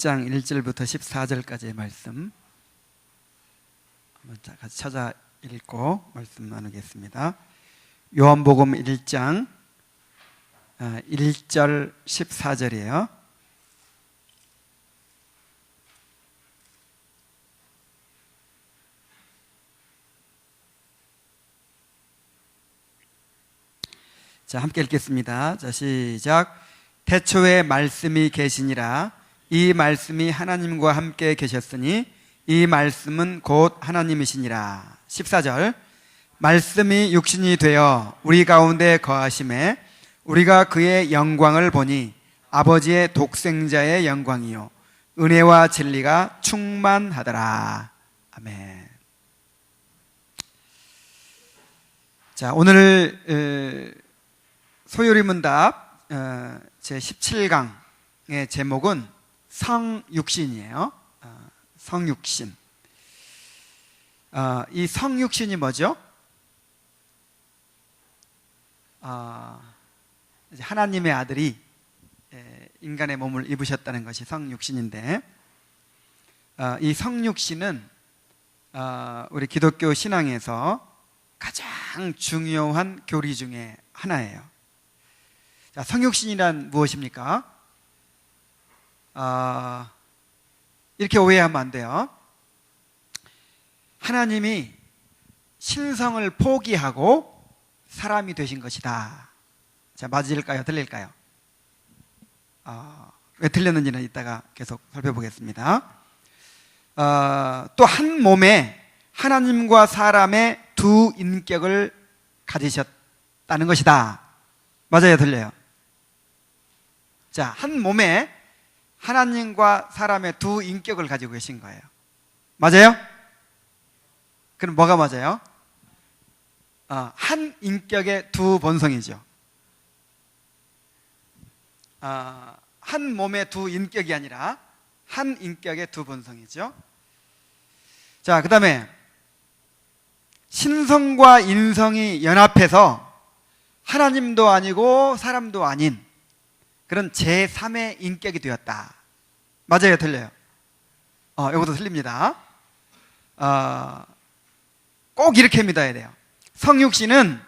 1장 1절부터 14절까지의 말씀 한번 같이 찾아 읽고 말씀 나누겠습니다. 요한복음 1장 1절 14절이에요. 자, 함께 읽겠습니다. 자, 시작. 태초에 말씀이 계시니라. 이 말씀이 하나님과 함께 계셨으니 이 말씀은 곧 하나님이시니라. 14절. 말씀이 육신이 되어 우리 가운데 거하심에 우리가 그의 영광을 보니 아버지의 독생자의 영광이요 은혜와 진리가 충만하더라. 아멘. 자, 오늘 소요리문답 제17강의 제목은 성육신이에요. 성육신. 이 성육신이 뭐죠? 하나님의 아들이 인간의 몸을 입으셨다는 것이 성육신인데, 이 성육신은 우리 기독교 신앙에서 가장 중요한 교리 중에 하나예요. 자, 성육신이란 무엇입니까? 이렇게 오해하면 안 돼요. 하나님이 신성을 포기하고 사람이 되신 것이다. 자, 맞을까요? 틀릴까요? 왜 틀렸는지는 이따가 계속 살펴보겠습니다. 또 한 몸에 하나님과 사람의 두 인격을 가지셨다는 것이다. 맞아요? 틀려요? 자, 한 몸에 하나님과 사람의 두 인격을 가지고 계신 거예요. 맞아요? 그럼 뭐가 맞아요? 한 인격의 두 본성이죠. 한 몸의 두 인격이 아니라 한 인격의 두 본성이죠. 자, 그 다음에 신성과 인성이 연합해서 하나님도 아니고 사람도 아닌 그런 제3의 인격이 되었다. 맞아요? 틀려요? 이것도 틀립니다. 꼭 이렇게 믿어야 돼요. 성육신은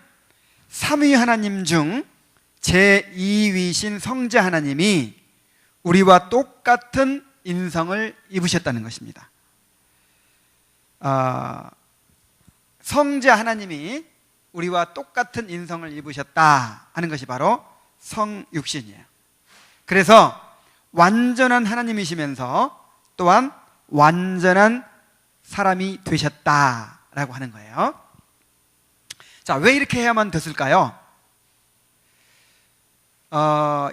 삼위 하나님 중 제2위신 성자 하나님이 우리와 똑같은 인성을 입으셨다는 것입니다. 성자 하나님이 우리와 똑같은 인성을 입으셨다 하는 것이 바로 성육신이에요. 그래서 완전한 하나님이시면서 또한 완전한 사람이 되셨다라고 하는 거예요. 자, 왜 이렇게 해야만 됐을까요?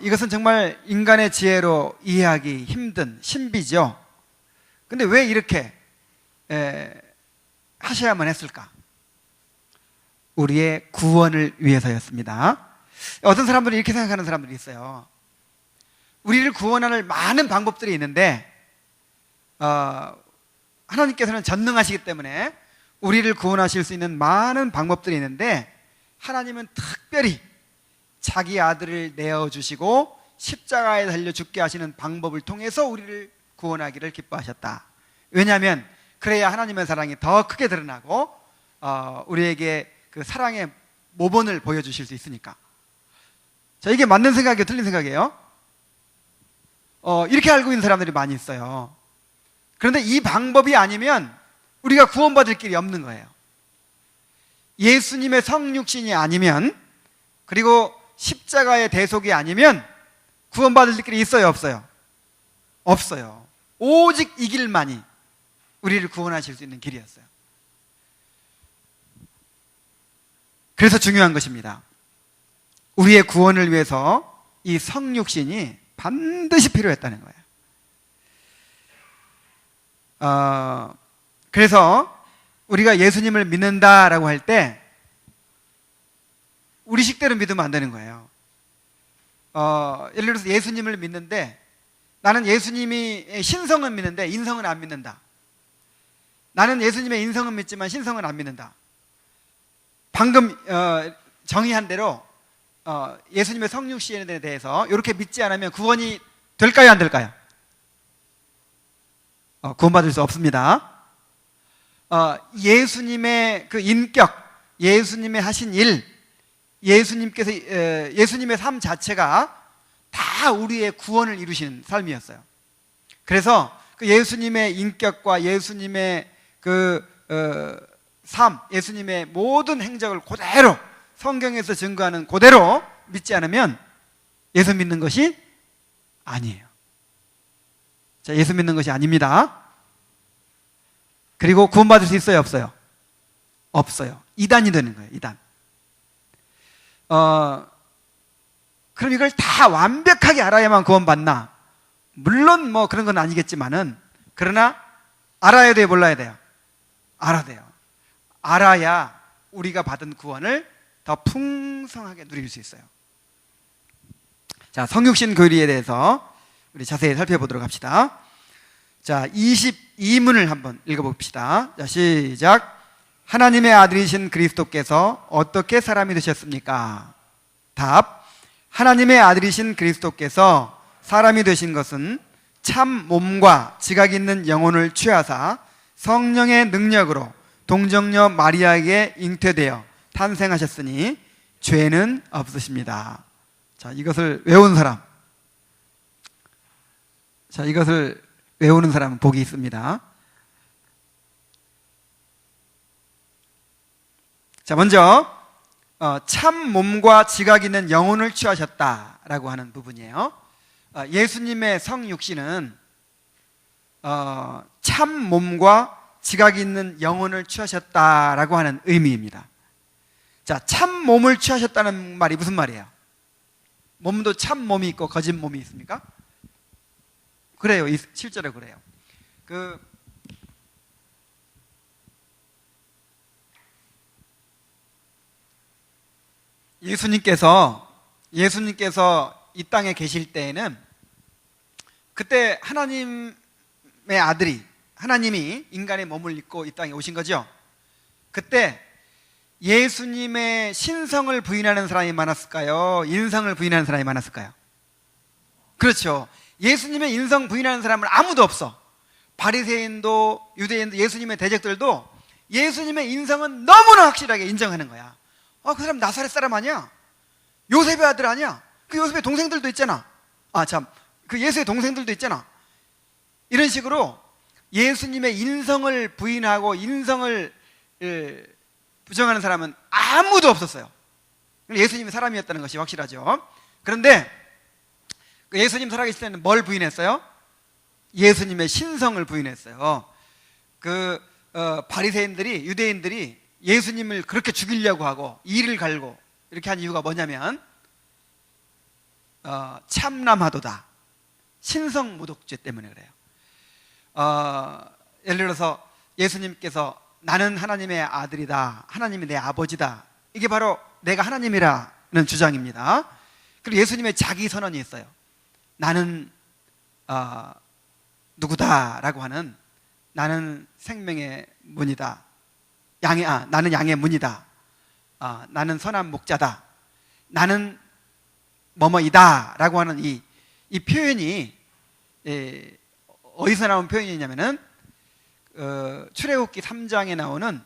이것은 정말 인간의 지혜로 이해하기 힘든 신비죠. 근데 왜 이렇게 하셔야만 했을까? 우리의 구원을 위해서였습니다. 어떤 사람들은 이렇게 생각하는 사람들이 있어요. 우리를 구원할 많은 방법들이 있는데 하나님께서는 전능하시기 때문에 우리를 구원하실 수 있는 많은 방법들이 있는데 하나님은 특별히 자기 아들을 내어주시고 십자가에 달려 죽게 하시는 방법을 통해서 우리를 구원하기를 기뻐하셨다. 왜냐하면 그래야 하나님의 사랑이 더 크게 드러나고 우리에게 그 사랑의 모본을 보여주실 수 있으니까. 자, 이게 맞는 생각이에요? 틀린 생각이에요? 이렇게 알고 있는 사람들이 많이 있어요. 그런데 이 방법이 아니면 우리가 구원받을 길이 없는 거예요. 예수님의 성육신이 아니면, 그리고 십자가의 대속이 아니면 구원받을 길이 있어요? 없어요? 없어요. 오직 이 길만이 우리를 구원하실 수 있는 길이었어요. 그래서 중요한 것입니다. 우리의 구원을 위해서 이 성육신이 반드시 필요했다는 거예요. 그래서 우리가 예수님을 믿는다라고 할 때 우리 식대로 믿으면 안 되는 거예요. 예를 들어서 예수님을 믿는데 나는 예수님이 신성은 믿는데 인성은 안 믿는다. 나는 예수님의 인성은 믿지만 신성은 안 믿는다. 방금 정의한 대로 예수님의 성육신에 대해서 이렇게 믿지 않으면 구원이 될까요? 안 될까요? 구원받을 수 없습니다. 예수님의 그 인격, 예수님의 하신 일, 예수님의 삶 자체가 다 우리의 구원을 이루시는 삶이었어요. 그래서 그 예수님의 인격과 예수님의 삶, 예수님의 모든 행적을 그대로 성경에서 증거하는 그대로 믿지 않으면 예수 믿는 것이 아니에요. 자, 예수 믿는 것이 아닙니다. 그리고 구원받을 수 있어요, 없어요? 없어요. 이단이 되는 거예요, 이단. 그럼 이걸 다 완벽하게 알아야만 구원받나? 물론 뭐 그런 건 아니겠지만은, 그러나 알아야 돼요, 몰라야 돼요? 알아야 돼요. 알아야 우리가 받은 구원을 더 풍성하게 누릴 수 있어요. 자, 성육신 교리에 대해서 우리 자세히 살펴보도록 합시다. 자, 22문을 한번 읽어봅시다. 자, 시작. 하나님의 아들이신 그리스도께서 어떻게 사람이 되셨습니까? 답. 하나님의 아들이신 그리스도께서 사람이 되신 것은 참 몸과 지각 있는 영혼을 취하사 성령의 능력으로 동정녀 마리아에게 잉태되어 탄생하셨으니 죄는 없으십니다. 자, 이것을 외운 사람. 자, 이것을 외우는 사람은 복이 있습니다. 자, 먼저 참 몸과 지각 있는 영혼을 취하셨다라고 하는 부분이에요. 예수님의 성육신은 참 몸과 지각 있는 영혼을 취하셨다라고 하는 의미입니다. 자, 참 몸을 취하셨다는 말이 무슨 말이에요? 몸도 참 몸이 있고 거짓 몸이 있습니까? 그래요. 실제로 그래요. 예수님께서 이 땅에 계실 때에는 그때 하나님의 아들이, 하나님이 인간의 몸을 입고 이 땅에 오신 거죠. 그때 예수님의 신성을 부인하는 사람이 많았을까요? 인성을 부인하는 사람이 많았을까요? 그렇죠. 예수님의 인성 부인하는 사람은 아무도 없어. 바리새인도 유대인도 예수님의 대적들도 예수님의 인성은 너무나 확실하게 인정하는 거야. 그 사람 나사렛 사람 아니야? 요셉의 아들 아니야? 그 요셉의 동생들도 있잖아. 그 예수의 동생들도 있잖아. 이런 식으로 예수님의 인성을 부인하고 인성을 부정하는 사람은 아무도 없었어요. 예수님이 사람이었다는 것이 확실하죠. 그런데 예수님 살아계실 때는 뭘 부인했어요? 예수님의 신성을 부인했어요. 바리새인들이, 유대인들이 예수님을 그렇게 죽이려고 하고 이를 갈고 이렇게 한 이유가 뭐냐면 참남하도다, 신성모독죄 때문에 그래요. 예를 들어서 예수님께서 나는 하나님의 아들이다, 하나님이 내 아버지다, 이게 바로 내가 하나님이라는 주장입니다. 그리고 예수님의 자기 선언이 있어요. 나는 누구다라고 하는, 나는 생명의 문이다, 나는 양의 문이다, 나는 선한 목자다, 나는 뭐뭐이다 라고 하는 이 표현이 어디서 나온 표현이냐면은 출애굽기 3장에 나오는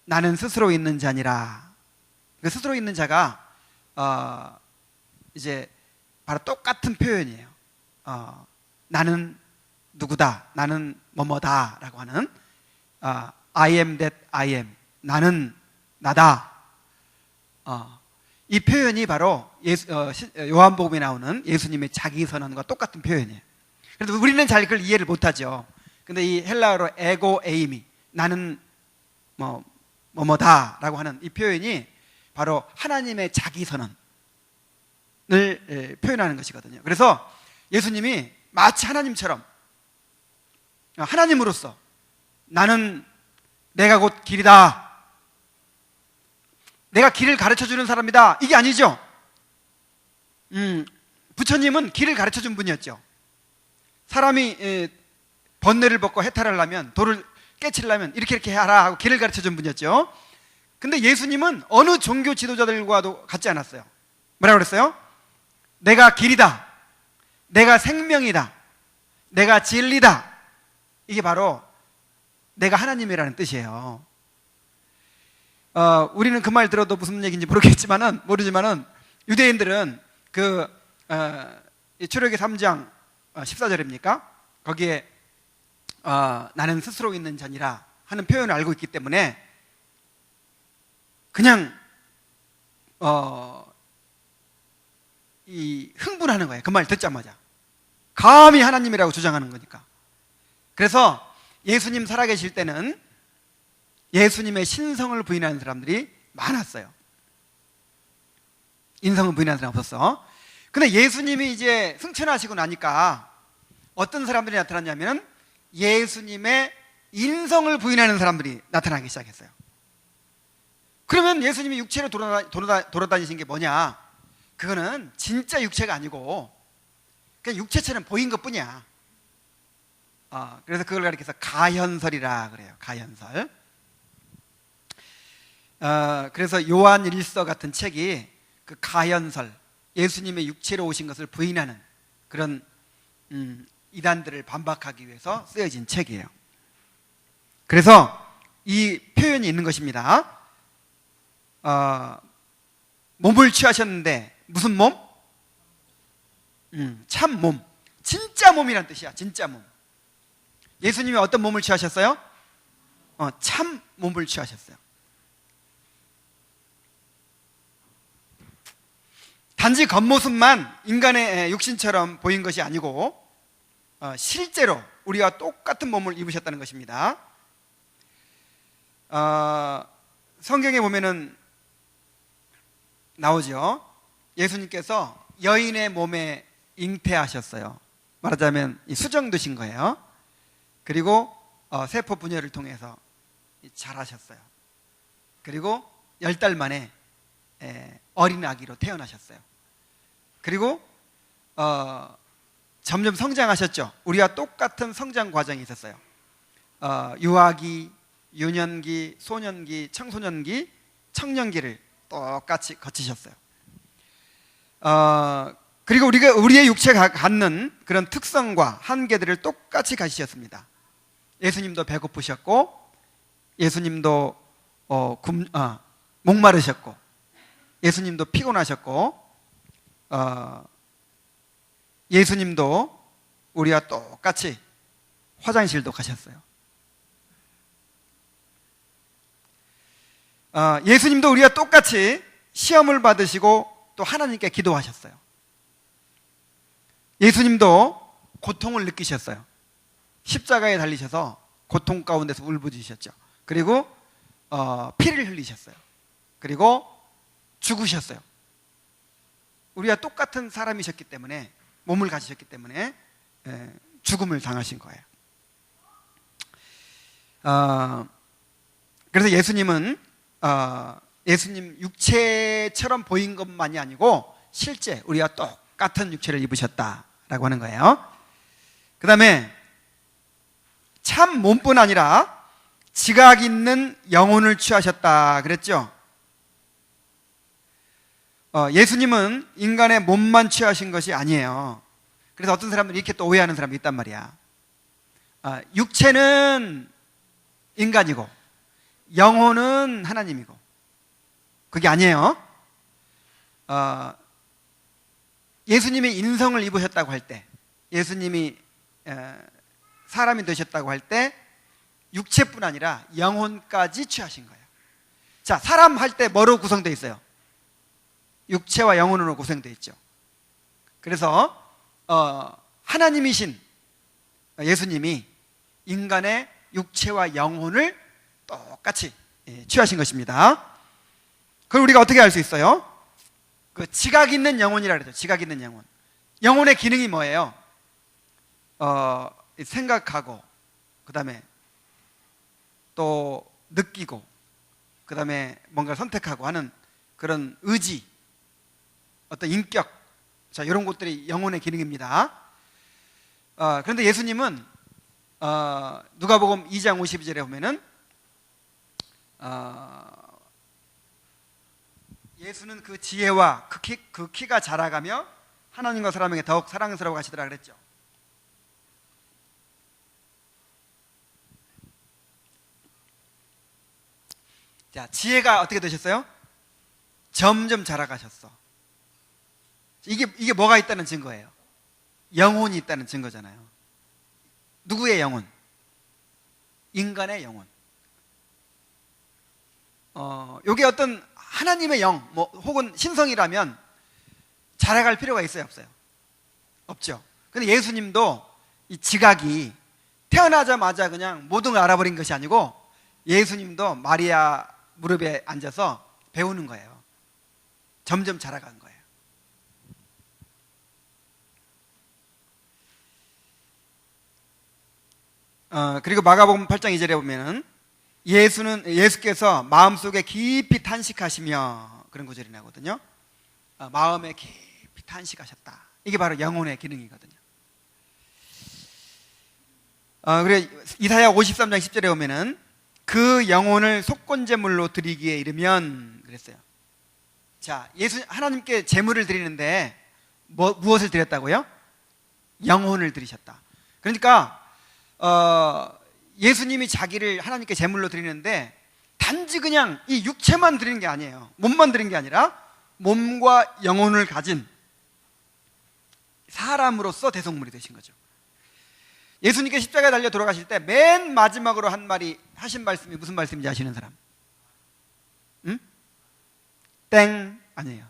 나는 스스로 있는 자니라. 그 스스로 있는 자가 이제 바로 똑같은 표현이에요. 나는 누구다, 나는 뭐뭐다 라고 하는 I am that I am, 나는 나다. 이 표현이 바로 요한복음에 나오는 예수님의 자기 선언과 똑같은 표현이에요. 그래도 우리는 잘 그걸 이해를 못하죠. 근데 이 헬라어로 에고 에이미, 나는 뭐뭐다 라고 하는 이 표현이 바로 하나님의 자기 선언을 표현하는 것이거든요. 그래서 예수님이 마치 하나님처럼, 하나님으로서 나는 내가 곧 길이다, 내가 길을 가르쳐주는 사람이다, 이게 아니죠. 부처님은 길을 가르쳐준 분이었죠. 사람이 번뇌를 벗고 해탈을 하려면, 돌을 깨치려면 이렇게 하라 하고 길을 가르쳐준 분이었죠. 근데 예수님은 어느 종교 지도자들과도 같지 않았어요. 뭐라고 그랬어요? 내가 길이다, 내가 생명이다, 내가 진리다. 이게 바로 내가 하나님이라는 뜻이에요. 우리는 그 말 들어도 무슨 얘기인지 모르지만은 유대인들은 출애굽기 3장 14절입니까? 거기에 나는 스스로 있는 자니라 하는 표현을 알고 있기 때문에 그냥 흥분하는 거예요. 그 말 듣자마자. 감히 하나님이라고 주장하는 거니까. 그래서 예수님 살아계실 때는 예수님의 신성을 부인하는 사람들이 많았어요. 인성을 부인하는 사람 없었어. 근데 예수님이 이제 승천하시고 나니까 어떤 사람들이 나타났냐면 예수님의 인성을 부인하는 사람들이 나타나기 시작했어요. 그러면 예수님이 육체로 돌아다니신 게 뭐냐? 그거는 진짜 육체가 아니고 그냥 육체처럼 보인 것 뿐이야. 그래서 그걸 가리켜서 가현설이라 그래요. 가현설. 그래서 요한 일서 같은 책이 그 가현설, 예수님의 육체로 오신 것을 부인하는 그런 이단들을 반박하기 위해서 쓰여진 책이에요. 그래서 이 표현이 있는 것입니다. 몸을 취하셨는데 무슨 몸? 참 몸, 진짜 몸이란 뜻이야. 진짜 몸. 예수님이 어떤 몸을 취하셨어요? 참 몸을 취하셨어요. 단지 겉모습만 인간의 육신처럼 보인 것이 아니고 실제로 우리와 똑같은 몸을 입으셨다는 것입니다. 성경에 보면은 나오죠. 예수님께서 여인의 몸에 잉태하셨어요. 말하자면 수정되신 거예요. 그리고 세포 분열을 통해서 자라셨어요. 그리고 10달 만에 어린 아기로 태어나셨어요. 그리고 점점 성장하셨죠. 우리와 똑같은 성장 과정이 있었어요. 유아기, 유년기, 소년기, 청소년기, 청년기를 똑같이 거치셨어요. 그리고 우리의 육체가 갖는 그런 특성과 한계들을 똑같이 가지셨습니다. 예수님도 배고프셨고, 예수님도 목마르셨고, 예수님도 피곤하셨고, 예수님도 우리와 똑같이 화장실도 가셨어요. 예수님도 우리와 똑같이 시험을 받으시고 또 하나님께 기도하셨어요. 예수님도 고통을 느끼셨어요. 십자가에 달리셔서 고통 가운데서 울부짖으셨죠. 그리고 피를 흘리셨어요. 그리고 죽으셨어요. 우리와 똑같은 사람이셨기 때문에, 몸을 가지셨기 때문에 죽음을 당하신 거예요. 그래서 예수님은 예수님 육체처럼 보인 것만이 아니고 실제 우리와 똑같은 육체를 입으셨다라고 하는 거예요. 그 다음에 참 몸뿐 아니라 지각 있는 영혼을 취하셨다 그랬죠. 예수님은 인간의 몸만 취하신 것이 아니에요. 그래서 어떤 사람들이 이렇게 또 오해하는 사람이 있단 말이야. 육체는 인간이고 영혼은 하나님이고, 그게 아니에요. 예수님이 인성을 입으셨다고 할 때, 예수님이 사람이 되셨다고 할 때 육체뿐 아니라 영혼까지 취하신 거예요. 자, 사람 할 때 뭐로 구성되어 있어요? 육체와 영혼으로 구성되어 있죠. 그래서 하나님이신 예수님이 인간의 육체와 영혼을 똑같이 취하신 것입니다. 그걸 우리가 어떻게 알 수 있어요? 그 지각 있는 영혼이라 그러죠. 지각 있는 영혼. 영혼의 기능이 뭐예요? 생각하고, 그 다음에 또 느끼고, 그 다음에 뭔가를 선택하고 하는 그런 의지, 어떤 인격, 자, 이런 것들이 영혼의 기능입니다. 그런데 예수님은 누가복음 2장 52절에 보면은 예수는 그 지혜와 그 키가 자라가며 하나님과 사람에게 더욱 사랑스러워 가시더라 그랬죠. 자, 지혜가 어떻게 되셨어요? 점점 자라가셨어. 이게 뭐가 있다는 증거예요? 영혼이 있다는 증거잖아요. 누구의 영혼? 인간의 영혼. 요게 어떤 하나님의 영, 뭐 혹은 신성이라면 자라갈 필요가 있어요, 없어요? 없죠. 근데 예수님도 이 지각이 태어나자마자 그냥 모든 걸 알아버린 것이 아니고 예수님도 마리아 무릎에 앉아서 배우는 거예요. 점점 자라간 거예요. 그리고 마가복음 8장 2절에 보면은 예수께서 마음속에 깊이 탄식하시며 그런 구절이 나거든요. 마음에 깊이 탄식하셨다. 이게 바로 영혼의 기능이거든요. 그리고 이사야 53장 10절에 보면은 그 영혼을 속건제물로 드리기에 이르면 그랬어요. 자, 하나님께 제물을 드리는데 무엇을 드렸다고요? 영혼을 드리셨다. 그러니까 예수님이 자기를 하나님께 제물로 드리는데 단지 그냥 이 육체만 드리는 게 아니에요. 몸만 드리는 게 아니라 몸과 영혼을 가진 사람으로서 대속물이 되신 거죠. 예수님께 십자가에 달려 돌아가실 때 맨 마지막으로 하신 말씀이 무슨 말씀인지 아시는 사람? 응? 땡 아니에요.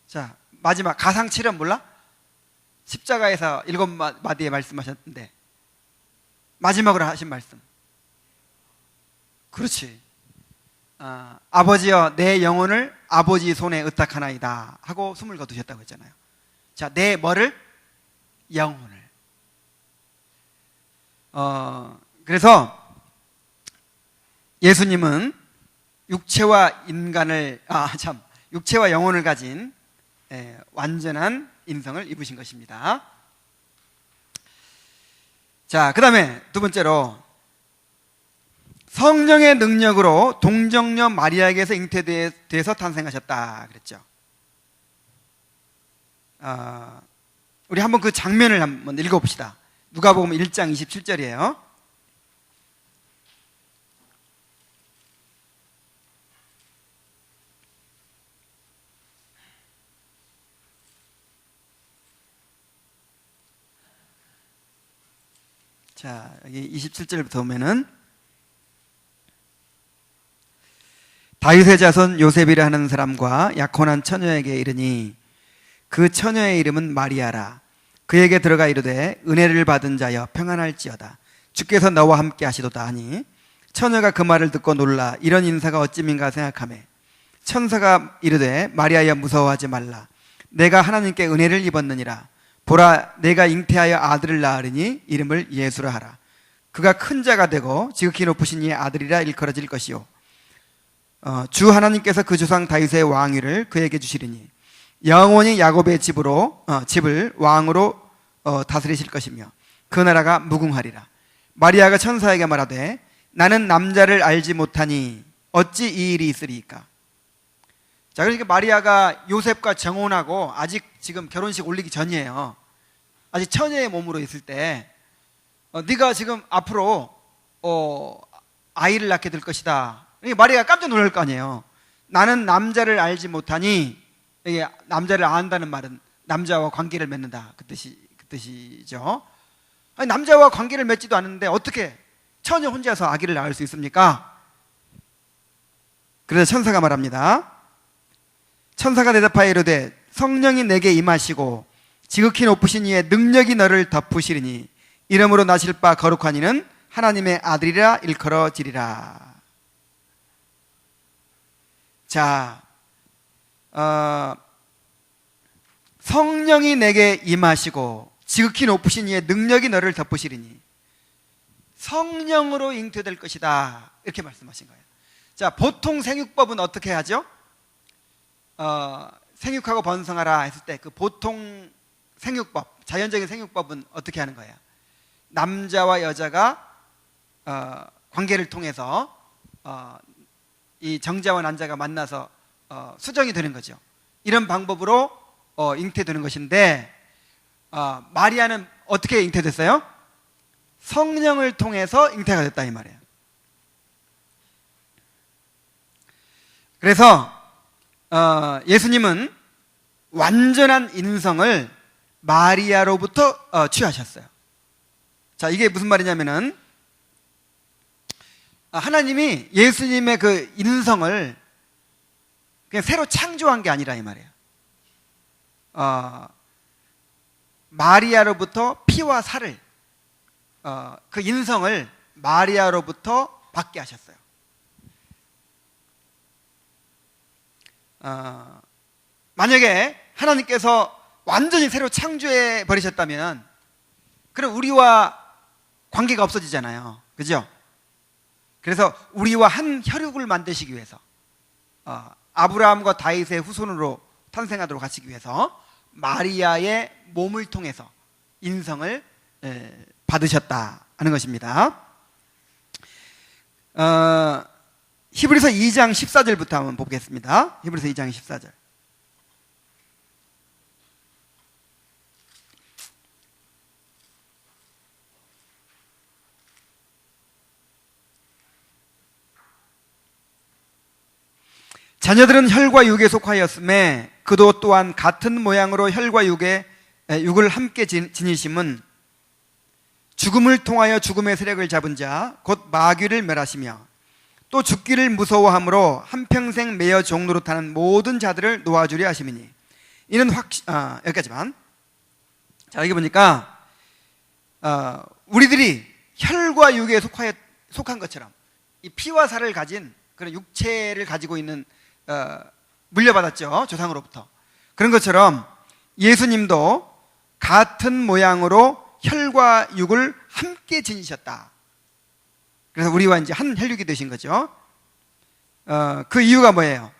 자, 마지막 가상칠은 몰라? 십자가에서 7마디에 말씀하셨는데 마지막으로 하신 말씀. 그렇지. 아버지여 내 영혼을 아버지 손에 의탁하나이다 하고 숨을 거두셨다고 했잖아요. 자, 내 뭐를? 영혼을. 그래서 예수님은 육체와 영혼을 가진 완전한 인성을 입으신 것입니다. 자, 그 다음에 두 번째로 성령의 능력으로 동정녀 마리아에게서 잉태돼서 탄생하셨다 그랬죠. 우리 한번 그 장면을 한번 읽어봅시다. 누가복음 1장 27절이에요. 자, 여기 27절부터 보면은 다윗의 자손 요셉이라 하는 사람과 약혼한 처녀에게 이르니 그 처녀의 이름은 마리아라. 그에게 들어가 이르되 은혜를 받은 자여 평안할지어다. 주께서 너와 함께 하시도다 하니 처녀가 그 말을 듣고 놀라 이런 인사가 어찌민가 생각하매 천사가 이르되 마리아여 무서워하지 말라. 내가 하나님께 은혜를 입었느니라. 보라 내가 잉태하여 아들을 낳으리니 이름을 예수라 하라. 그가 큰 자가 되고 지극히 높으신 이의 아들이라 일컬어질 것이요 주 하나님께서 그 조상 다윗의 왕위를 그에게 주시리니 영원히 야곱의 집을 왕으로 다스리실 것이며 그 나라가 무궁하리라. 마리아가 천사에게 말하되 나는 남자를 알지 못하니 어찌 이 일이 있으리이까. 자, 그러니까 마리아가 요셉과 정혼하고 아직 지금 결혼식 올리기 전이에요. 아직 처녀의 몸으로 있을 때 네가 지금 앞으로 아이를 낳게 될 것이다. 그러니까 마리아가 깜짝 놀랄 거 아니에요. 나는 남자를 알지 못하니, 이게 남자를 안다는 말은 남자와 관계를 맺는다 그 뜻이죠. 아니, 남자와 관계를 맺지도 않는데 어떻게 처녀 혼자서 아기를 낳을 수 있습니까? 그래서 천사가 말합니다. 천사가 대답하여 이르되 성령이 내게 임하시고 지극히 높으신 이의 능력이 너를 덮으시리니 이름으로 나실 바 거룩한 이는 하나님의 아들이라 일컬어지리라. 자, 성령이 내게 임하시고 지극히 높으신 이의 능력이 너를 덮으시리니 성령으로 잉태될 것이다 이렇게 말씀하신 거예요. 자, 보통 생육법은 어떻게 하죠? 생육하고 번성하라 했을 때 그 보통 생육법, 자연적인 생육법은 어떻게 하는 거예요? 남자와 여자가 관계를 통해서 이 정자와 난자가 만나서 수정이 되는 거죠. 이런 방법으로 잉태되는 것인데 마리아는 어떻게 잉태됐어요? 성령을 통해서 잉태가 됐다 이 말이에요. 그래서 예수님은 완전한 인성을 마리아로부터 취하셨어요. 자, 이게 무슨 말이냐면은 하나님이 예수님의 그 인성을 그냥 새로 창조한 게 아니라 이 말이에요. 마리아로부터 피와 살을 그 인성을 마리아로부터 받게 하셨어요. 만약에 하나님께서 완전히 새로 창조해 버리셨다면 그럼 우리와 관계가 없어지잖아요. 그죠? 그래서 우리와 한 혈육을 만드시기 위해서 아브라함과 다윗의 후손으로 탄생하도록 하시기 위해서 마리아의 몸을 통해서 인성을 받으셨다 하는 것입니다. 히브리서 2장 14절부터 한번 보겠습니다. 히브리서 2장 14절. 자녀들은 혈과 육에 속하였음에 그도 또한 같은 모양으로 혈과 육을 함께 지니심은 죽음을 통하여 죽음의 세력을 잡은 자 곧 마귀를 멸하시며 또 죽기를 무서워함으로 한평생 매여 종노릇 하는 모든 자들을 놓아주려 하심이니 이는 여기까지만. 자, 여기 보니까 우리들이 혈과 육에 속한 것처럼 이 피와 살을 가진 그런 육체를 가지고 있는 물려받았죠, 조상으로부터. 그런 것처럼 예수님도 같은 모양으로 혈과 육을 함께 지니셨다. 그래서 우리와 이제 한 혈육이 되신 거죠. 그 이유가 뭐예요?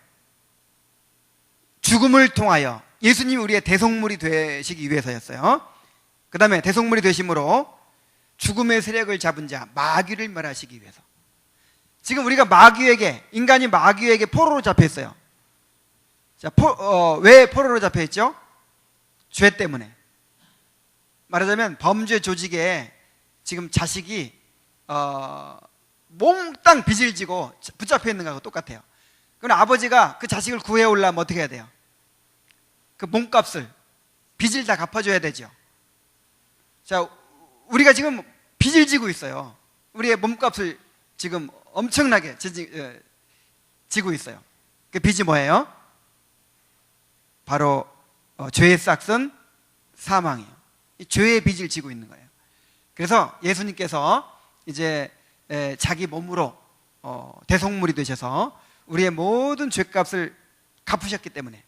죽음을 통하여 예수님이 우리의 대속물이 되시기 위해서였어요. 그 다음에 대속물이 되심으로 죽음의 세력을 잡은 자 마귀를 멸하시기 위해서. 지금 우리가 인간이 마귀에게 포로로 잡혀 있어요. 자, 왜 포로로 잡혀 있죠? 죄 때문에. 말하자면 범죄 조직에 지금 자식이 몽땅 빚을 지고 붙잡혀 있는 거하고 똑같아요. 그럼 아버지가 그 자식을 구해오려면 어떻게 해야 돼요? 그 몸값을, 빚을 다 갚아줘야 되죠. 자, 우리가 지금 빚을 지고 있어요. 우리의 몸값을 지금 엄청나게 지고 있어요. 그 빚이 뭐예요? 바로 죄의 싹은 사망이에요. 이 죄의 빚을 지고 있는 거예요. 그래서 예수님께서 이제 자기 몸으로 대속물이 되셔서 우리의 모든 죄값을 갚으셨기 때문에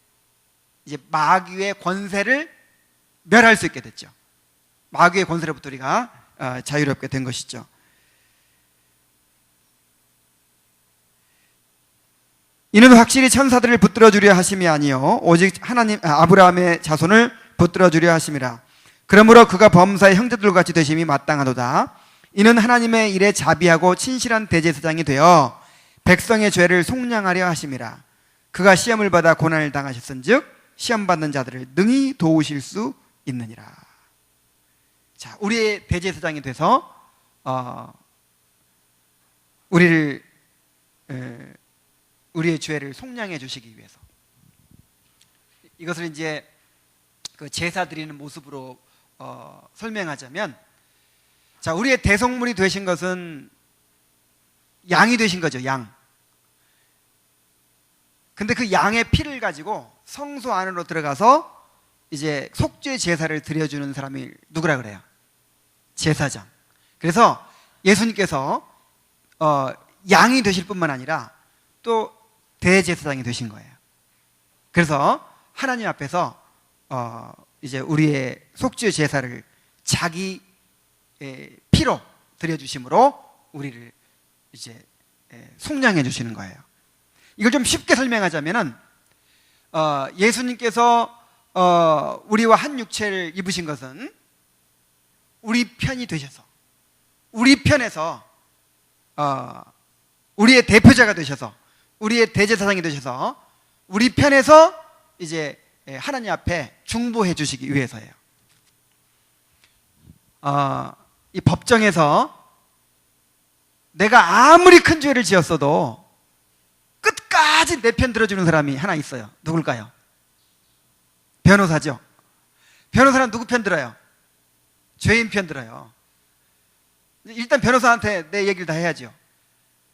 이제 마귀의 권세를 멸할 수 있게 됐죠. 마귀의 권세로부터 우리가 자유롭게 된 것이죠. 이는 확실히 천사들을 붙들어 주려 하심이 아니요 오직 아브라함의 자손을 붙들어 주려 하심이라. 그러므로 그가 범사의 형제들과 같이 되심이 마땅하도다. 이는 하나님의 일에 자비하고 친실한 대제사장이 되어 백성의 죄를 속량하려 하심이라. 그가 시험을 받아 고난을 당하셨은즉 시험 받는 자들을 능히 도우실 수 있느니라. 자, 우리의 대제사장이 돼서 우리의 죄를 속량해 주시기 위해서. 이것을 이제 그 제사 드리는 모습으로 설명하자면, 자, 우리의 대속물이 되신 것은 양이 되신 거죠, 양. 근데 그 양의 피를 가지고 성소 안으로 들어가서 이제 속죄 제사를 드려주는 사람이 누구라 그래요? 제사장. 그래서 예수님께서 양이 되실 뿐만 아니라 또 대제사장이 되신 거예요. 그래서 하나님 앞에서 이제 우리의 속죄 제사를 자기 피로 드려주심으로 우리를 이제 속량해 주시는 거예요. 이걸 좀 쉽게 설명하자면은 예수님께서 우리와 한 육체를 입으신 것은 우리 편이 되셔서, 우리 편에서 우리의 대표자가 되셔서, 우리의 대제사장이 되셔서 우리 편에서 이제 하나님 앞에 중보해 주시기 위해서예요. 이 법정에서 내가 아무리 큰 죄를 지었어도 끝까지 내 편 들어주는 사람이 하나 있어요. 누굴까요? 변호사죠. 변호사는 누구 편 들어요? 죄인 편 들어요. 일단 변호사한테 내 얘기를 다 해야죠.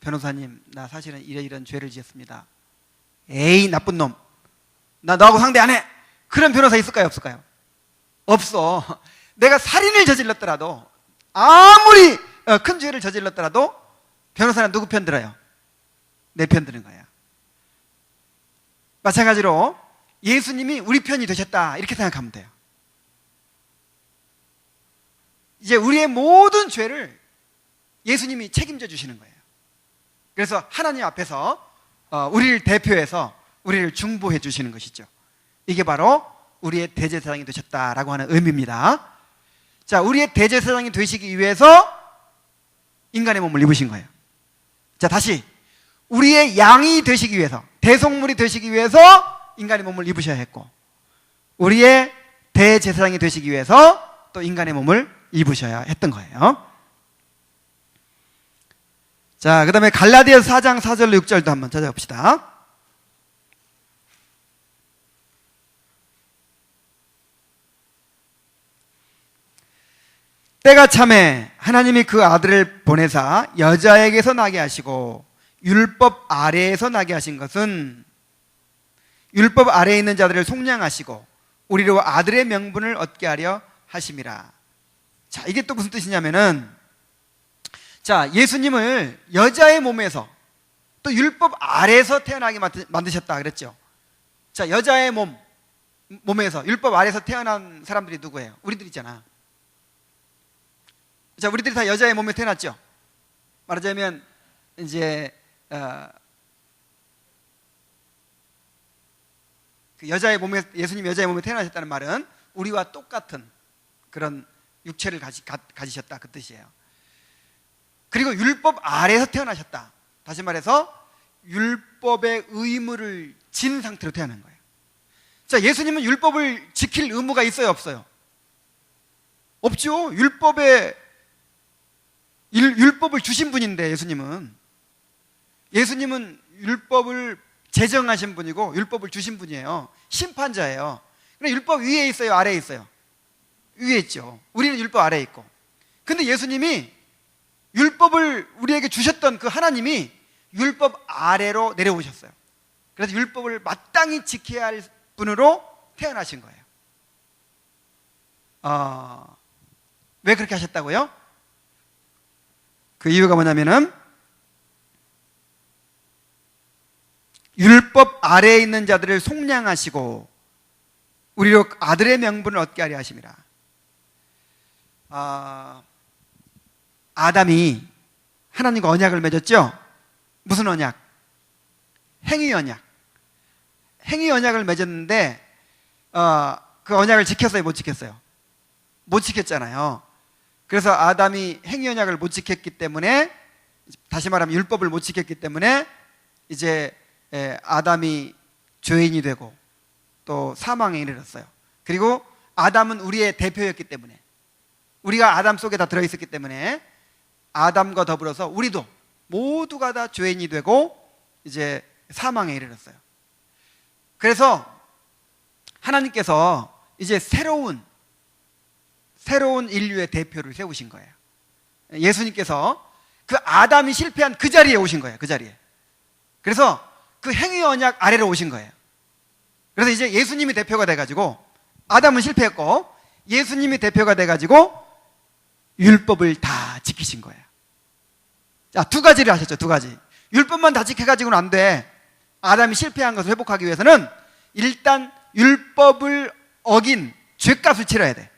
변호사님, 나 사실은 이런 죄를 지었습니다. 에이, 나쁜 놈, 나 너하고 상대 안 해. 그런 변호사 있을까요, 없을까요? 없어. 내가 살인을 저질렀더라도, 아무리 큰 죄를 저질렀더라도 변호사는 누구 편 들어요? 내 편 드는 거야. 마찬가지로 예수님이 우리 편이 되셨다, 이렇게 생각하면 돼요. 이제 우리의 모든 죄를 예수님이 책임져 주시는 거예요. 그래서 하나님 앞에서 우리를 대표해서 우리를 중보해 주시는 것이죠. 이게 바로 우리의 대제사장이 되셨다라고 하는 의미입니다. 자, 우리의 대제사장이 되시기 위해서 인간의 몸을 입으신 거예요. 자, 다시 우리의 양이 되시기 위해서, 대속물이 되시기 위해서 인간의 몸을 입으셔야 했고, 우리의 대제사장이 되시기 위해서 또 인간의 몸을 입으셔야 했던 거예요. 자, 그 다음에 갈라디아서 4장 4절로 6절도 한번 찾아봅시다. 때가 참에 하나님이 그 아들을 보내사 여자에게서 나게 하시고 율법 아래에서 나게 하신 것은 율법 아래에 있는 자들을 속량하시고 우리로 아들의 명분을 얻게 하려 하심이라. 자, 이게 또 무슨 뜻이냐면은, 자, 예수님을 여자의 몸에서 또 율법 아래에서 태어나게 만드셨다 그랬죠. 자, 여자의 몸에서 율법 아래에서 태어난 사람들이 누구예요? 우리들이잖아. 자, 우리들이 다 여자의 몸에 태어났죠. 말하자면 이제 그 여자의 몸에, 예수님 여자의 몸에 태어나셨다는 말은 우리와 똑같은 그런 육체를 가지셨다, 그 뜻이에요. 그리고 율법 아래에서 태어나셨다. 다시 말해서 율법의 의무를 진 상태로 태어난 거예요. 자, 예수님은 율법을 지킬 의무가 있어요, 없어요? 없죠. 율법을 주신 분인데, 예수님은 율법을 제정하신 분이고 율법을 주신 분이에요. 심판자예요. 그럼 율법 위에 있어요, 아래에 있어요? 위에 있죠. 우리는 율법 아래에 있고. 근데 예수님이 율법을 우리에게 주셨던 그 하나님이 율법 아래로 내려오셨어요. 그래서 율법을 마땅히 지켜야 할 분으로 태어나신 거예요. 왜 그렇게 하셨다고요? 그 이유가 뭐냐면은 율법 아래에 있는 자들을 속량하시고 우리로 아들의 명분을 얻게 하려 하심이라. 아담이 하나님과 언약을 맺었죠? 무슨 언약? 행위 언약. 행위 언약을 맺었는데 그 언약을 지켰어요, 못 지켰어요? 못 지켰잖아요. 그래서 아담이 행위 언약을 못 지켰기 때문에, 다시 말하면 율법을 못 지켰기 때문에 이제 아담이 죄인이 되고 또 사망에 이르렀어요. 그리고 아담은 우리의 대표였기 때문에, 우리가 아담 속에 다 들어있었기 때문에 아담과 더불어서 우리도 모두가 다 죄인이 되고 이제 사망에 이르렀어요. 그래서 하나님께서 이제 새로운 인류의 대표를 세우신 거예요. 예수님께서 그 아담이 실패한 그 자리에 오신 거예요. 그 자리에. 그래서 그 행위 언약 아래로 오신 거예요. 그래서 이제 예수님이 대표가 돼가지고, 아담은 실패했고 예수님이 대표가 돼가지고 율법을 다 지키신 거예요. 자, 두 가지를 하셨죠. 두 가지. 율법만 다 지켜가지고는 안 돼. 아담이 실패한 것을 회복하기 위해서는 일단 율법을 어긴 죄값을 치러야 돼.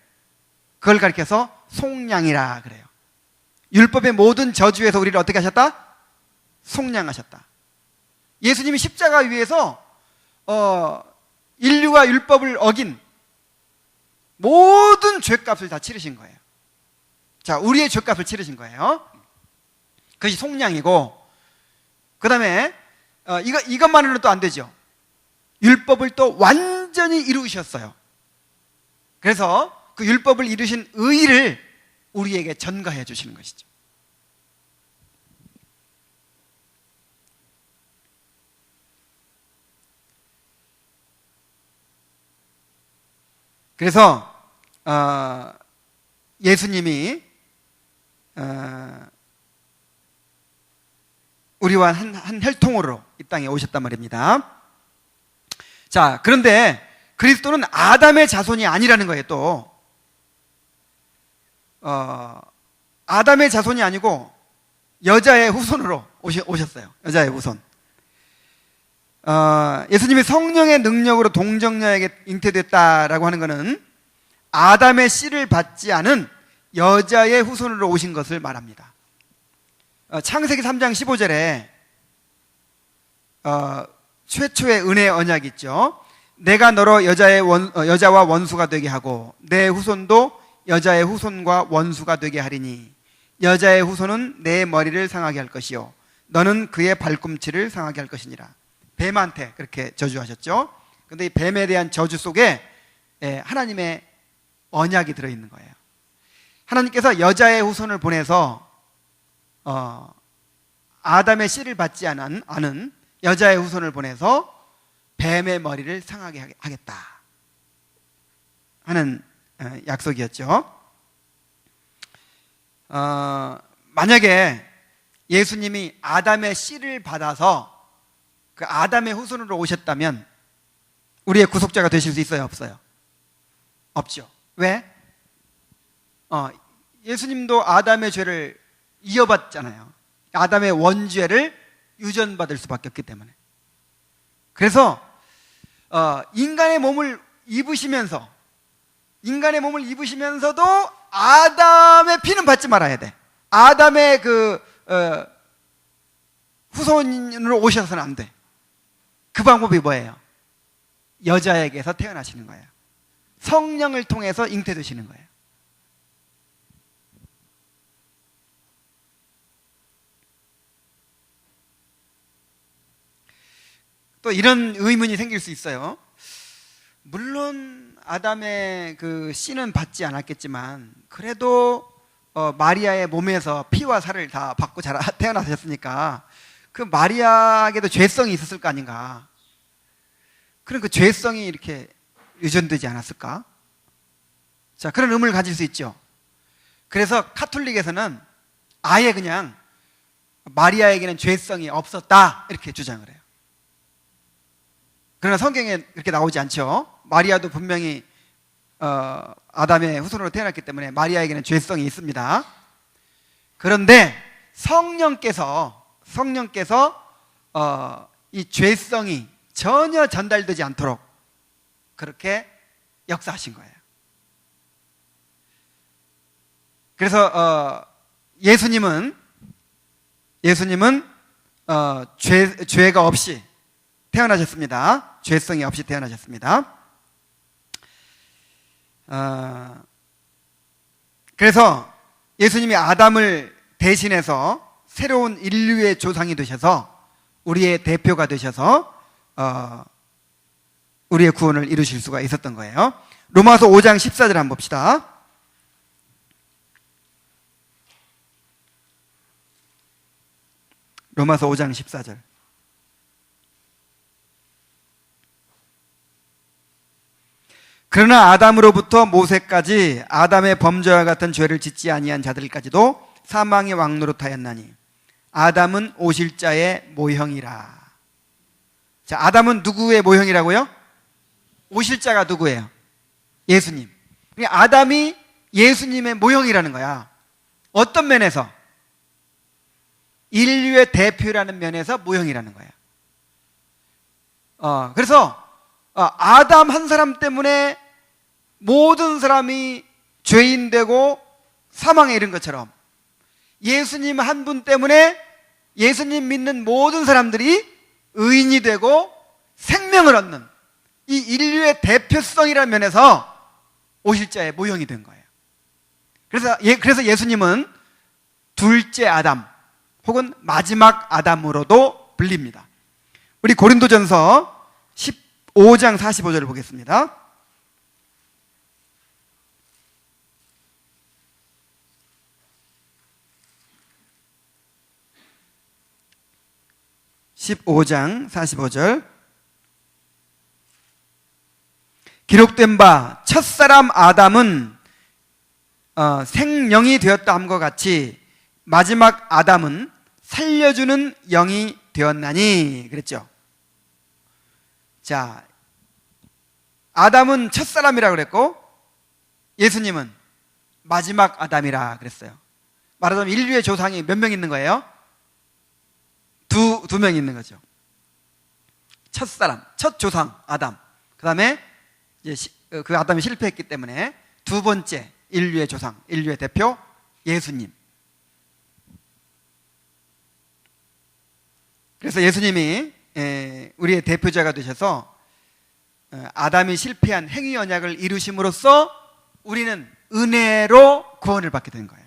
그걸 가리켜서 속량이라 그래요. 율법의 모든 저주에서 우리를 어떻게 하셨다? 속량하셨다. 예수님이 십자가 위에서 인류가 율법을 어긴 모든 죄값을 다 치르신 거예요. 자, 우리의 죄값을 치르신 거예요. 그것이 속량이고, 그 다음에 이것만으로는 또 안 되죠. 율법을 또 완전히 이루셨어요. 그래서 그 율법을 이루신 의를 우리에게 전가해 주시는 것이죠. 그래서 예수님이 우리와 한 혈통으로 이 땅에 오셨단 말입니다. 자, 그런데 그리스도는 아담의 자손이 아니라는 거예요. 또 아담의 자손이 아니고 여자의 후손으로 오셨어요. 여자의 후손. 예수님이 성령의 능력으로 동정녀에게 잉태됐다라고 하는 것은 아담의 씨를 받지 않은 여자의 후손으로 오신 것을 말합니다. 창세기 3장 15절에 최초의 은혜의 언약이 있죠. 내가 너로 여자와 원수가 되게 하고 내 후손도 여자의 후손과 원수가 되게 하리니 여자의 후손은 내 머리를 상하게 할 것이요 너는 그의 발꿈치를 상하게 할 것이니라. 뱀한테 그렇게 저주하셨죠. 그런데 이 뱀에 대한 저주 속에 하나님의 언약이 들어있는 거예요. 하나님께서 여자의 후손을 보내서 아담의 씨를 받지 않은 여자의 후손을 보내서 뱀의 머리를 상하게 하겠다 하는 약속이었죠. 만약에 예수님이 아담의 씨를 받아서 그 아담의 후손으로 오셨다면 우리의 구속자가 되실 수 있어요? 없어요? 없죠. 왜? 예수님도 아담의 죄를 이어받잖아요. 아담의 원죄를 유전받을 수밖에 없기 때문에. 그래서 인간의 몸을 입으시면서도 아담의 피는 받지 말아야 돼. 아담의 후손으로 오셔서는 안 돼. 그 방법이 뭐예요? 여자에게서 태어나시는 거예요. 성령을 통해서 잉태되시는 거예요. 또 이런 의문이 생길 수 있어요. 물론 아담의 그 씨는 받지 않았겠지만 그래도 마리아의 몸에서 피와 살을 다 받고 태어나셨으니까 그 마리아에게도 죄성이 있었을 거 아닌가. 그럼 그 죄성이 이렇게 유전되지 않았을까? 자, 그런 의문을 가질 수 있죠. 그래서 카톨릭에서는 아예 그냥 마리아에게는 죄성이 없었다 이렇게 주장을 해요. 그러나 성경에 그렇게 나오지 않죠. 마리아도 분명히 아담의 후손으로 태어났기 때문에 마리아에게는 죄성이 있습니다. 그런데 성령께서 이 죄성이 전혀 전달되지 않도록 그렇게 역사하신 거예요. 그래서 예수님은 죄가 없이 태어나셨습니다. 죄성이 없이 태어나셨습니다. 그래서 예수님이 아담을 대신해서 새로운 인류의 조상이 되셔서 우리의 대표가 되셔서 우리의 구원을 이루실 수가 있었던 거예요. 로마서 5장 14절 한번 봅시다. 로마서 5장 14절. 그러나 아담으로부터 모세까지 아담의 범죄와 같은 죄를 짓지 아니한 자들까지도 사망의 왕노릇하였나니 아담은 오실자의 모형이라. 자, 아담은 누구의 모형이라고요? 오실자가 누구예요? 예수님. 아담이 예수님의 모형이라는 거야. 어떤 면에서? 인류의 대표라는 면에서 모형이라는 거야. 그래서 아담 한 사람 때문에 모든 사람이 죄인 되고 사망에 이른 것처럼 예수님 한 분 때문에 예수님 믿는 모든 사람들이 의인이 되고 생명을 얻는 이 인류의 대표성이라는 면에서 오실자의 모형이 된 거예요. 그래서 예수님은 둘째 아담 혹은 마지막 아담으로도 불립니다. 우리 고린도전서 15장 45절을 보겠습니다. (15장 45절) 기록된 바 첫사람 아담은 생명이 되었다 함과 같이 마지막 아담은 살려주는 영이 되었나니 그랬죠. 자, 아담은 첫사람이라 그랬고 예수님은 마지막 아담이라 그랬어요. 말하자면 인류의 조상이 몇 명 있는 거예요? 두 명 있는 거죠. 첫사람, 첫 조상 아담. 그 다음에 그 아담이 실패했기 때문에 두 번째 인류의 조상, 인류의 대표 예수님. 그래서 예수님이 우리의 대표자가 되셔서 아담이 실패한 행위 언약을 이루심으로써 우리는 은혜로 구원을 받게 된 거예요.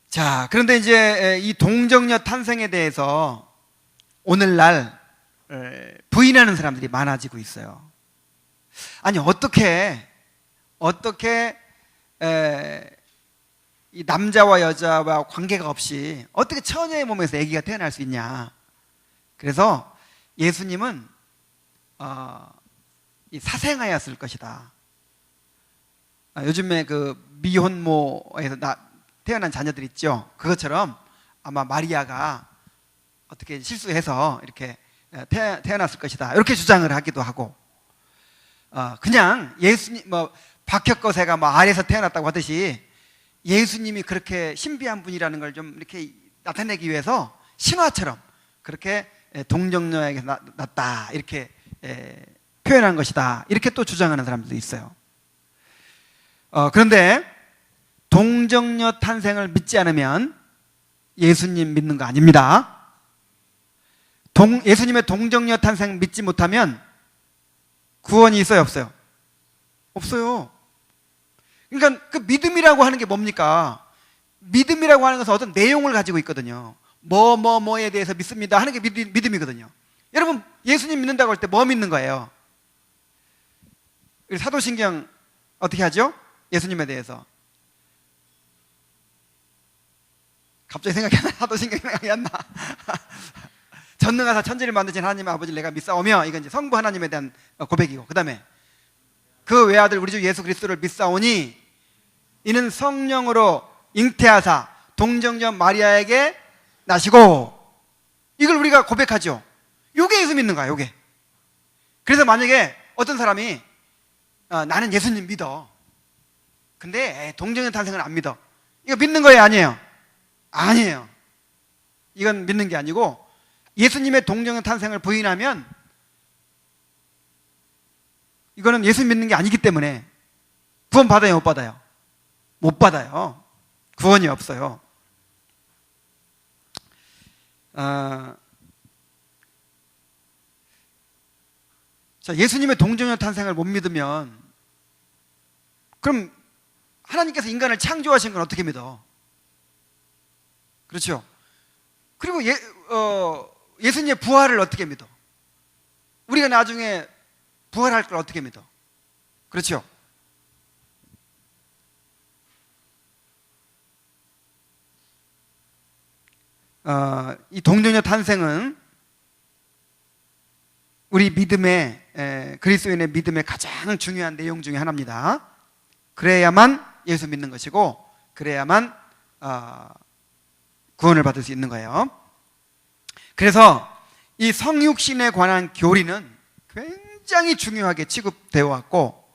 자, 그런데 이제 이 동정녀 탄생에 대해서 오늘날 부인하는 사람들이 많아지고 있어요. 아니, 어떻게 이 남자와 여자와 관계가 없이 어떻게 처녀의 몸에서 아기가 태어날 수 있냐. 그래서 예수님은 사생하였을 것이다. 요즘에 그 미혼모에서 태어난 자녀들 있죠. 그것처럼 아마 마리아가 어떻게 실수해서 이렇게 태어났을 것이다. 이렇게 주장을 하기도 하고, 그냥 예수님, 박혁거세가 아래에서 태어났다고 하듯이 예수님이 그렇게 신비한 분이라는 걸 좀 이렇게 나타내기 위해서 신화처럼 그렇게 동정녀에게서 났다. 이렇게 표현한 것이다. 이렇게 또 주장하는 사람들도 있어요. 그런데 동정녀 탄생을 믿지 않으면 예수님 믿는 거 아닙니다. 예수님의 동정녀 탄생 믿지 못하면 구원이 있어요, 없어요? 없어요. 그러니까 그 믿음이라고 하는 게 뭡니까? 믿음이라고 하는 것은 어떤 내용을 가지고 있거든요. 뭐에 대해서 믿습니다 하는 게 믿음이거든요. 여러분, 예수님 믿는다고 할 때 뭐 믿는 거예요? 사도신경 어떻게 하죠? 예수님에 대해서. 갑자기 생각이 안 나. 사도신경 생각이 안 나. 전능하사 천지를 만드신 하나님 아버지를 내가 믿사오며, 이건 이제 성부 하나님에 대한 고백이고, 그 다음에 그 외아들 우리 주 예수 그리스도를 믿사오니 이는 성령으로 잉태하사 동정녀 마리아에게 나시고, 이걸 우리가 고백하죠. 요게 예수 믿는 거야, 요게. 그래서 만약에 어떤 사람이 나는 예수님 믿어. 근데 동정녀 탄생을 안 믿어. 이거 믿는 거예요, 아니에요? 아니에요. 이건 믿는 게 아니고, 예수님의 동정녀 탄생을 부인하면 이거는 예수 믿는 게 아니기 때문에 구원 받아요, 못 받아요? 못 받아요. 구원이 없어요. 자, 예수님의 동정녀 탄생을 못 믿으면 그럼 하나님께서 인간을 창조하신 건 어떻게 믿어? 그렇죠? 그리고 예수님의 부활을 어떻게 믿어? 우리가 나중에 부활할 걸 어떻게 믿어? 그렇죠? 이 동정녀 탄생은 우리 믿음의 그리스도인의 믿음의 가장 중요한 내용 중에 하나입니다. 그래야만 예수 믿는 것이고, 그래야만 구원을 받을 수 있는 거예요. 그래서 이 성육신에 관한 교리는 굉장히 중요하게 취급되어 왔고,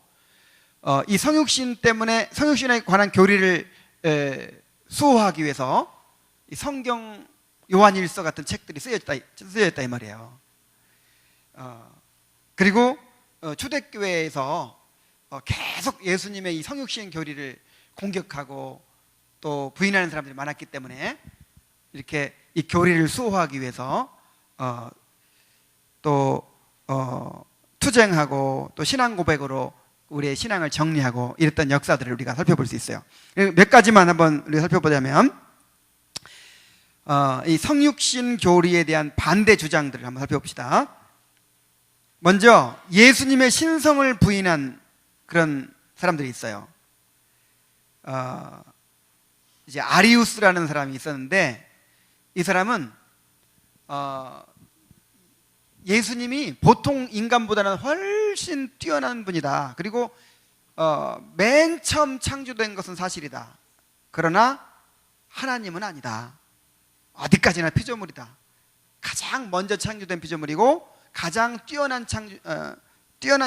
이 성육신에 관한 교리를 수호하기 위해서 이 성경 요한일서 같은 책들이 쓰여졌다 이 말이에요. 그리고 초대교회에서 계속 예수님의 이 성육신 교리를 공격하고 또 부인하는 사람들이 많았기 때문에 이렇게 이 교리를 수호하기 위해서 또 투쟁하고 또 신앙 고백으로 우리의 신앙을 정리하고 이랬던 역사들을 우리가 살펴볼 수 있어요. 몇 가지만 한번 우리가 살펴보자면, 이 성육신 교리에 대한 반대 주장들을 한번 살펴봅시다. 먼저 예수님의 신성을 부인한 그런 사람들이 있어요. 이제 아리우스라는 사람이 있었는데, 이 사람은 예수님이 보통 인간보다는 훨씬 뛰어난 분이다. 그리고 맨 처음 창조된 것은 사실이다. 그러나 하나님은 아니다. 어디까지나 피조물이다. 가장 먼저 창조된 피조물이고 가장 뛰어난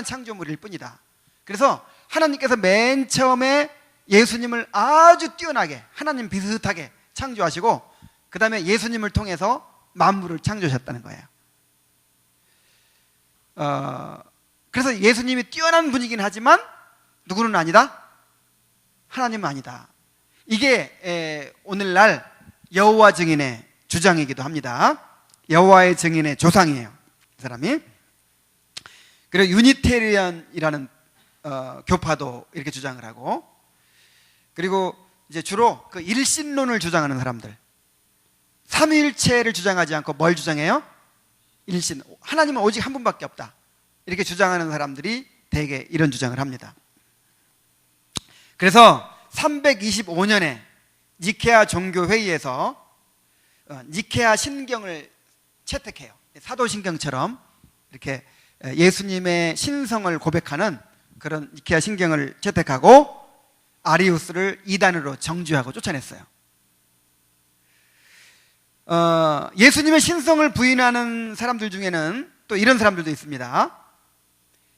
창조물일 뿐이다. 그래서 하나님께서 맨 처음에 예수님을 아주 뛰어나게 하나님 비슷하게 창조하시고 그 다음에 예수님을 통해서 만물을 창조하셨다는 거예요. 그래서 예수님이 뛰어난 분이긴 하지만 누구는 아니다? 하나님은 아니다. 이게 오늘날 여호와 증인의 주장이기도 합니다. 여호와의 증인의 조상이에요, 이 사람이. 그리고 유니테리안이라는 교파도 이렇게 주장을 하고, 그리고 이제 주로 그 일신론을 주장하는 사람들, 삼위일체를 주장하지 않고 뭘 주장해요? 일신, 하나님은 오직 한 분밖에 없다, 이렇게 주장하는 사람들이 대개 이런 주장을 합니다. 그래서 325년에 니케아 종교회의에서 니케아 신경을 채택해요. 사도신경처럼 이렇게 예수님의 신성을 고백하는 그런 니케아 신경을 채택하고 아리우스를 이단으로 정죄하고 쫓아냈어요. 예수님의 신성을 부인하는 사람들 중에는 또 이런 사람들도 있습니다.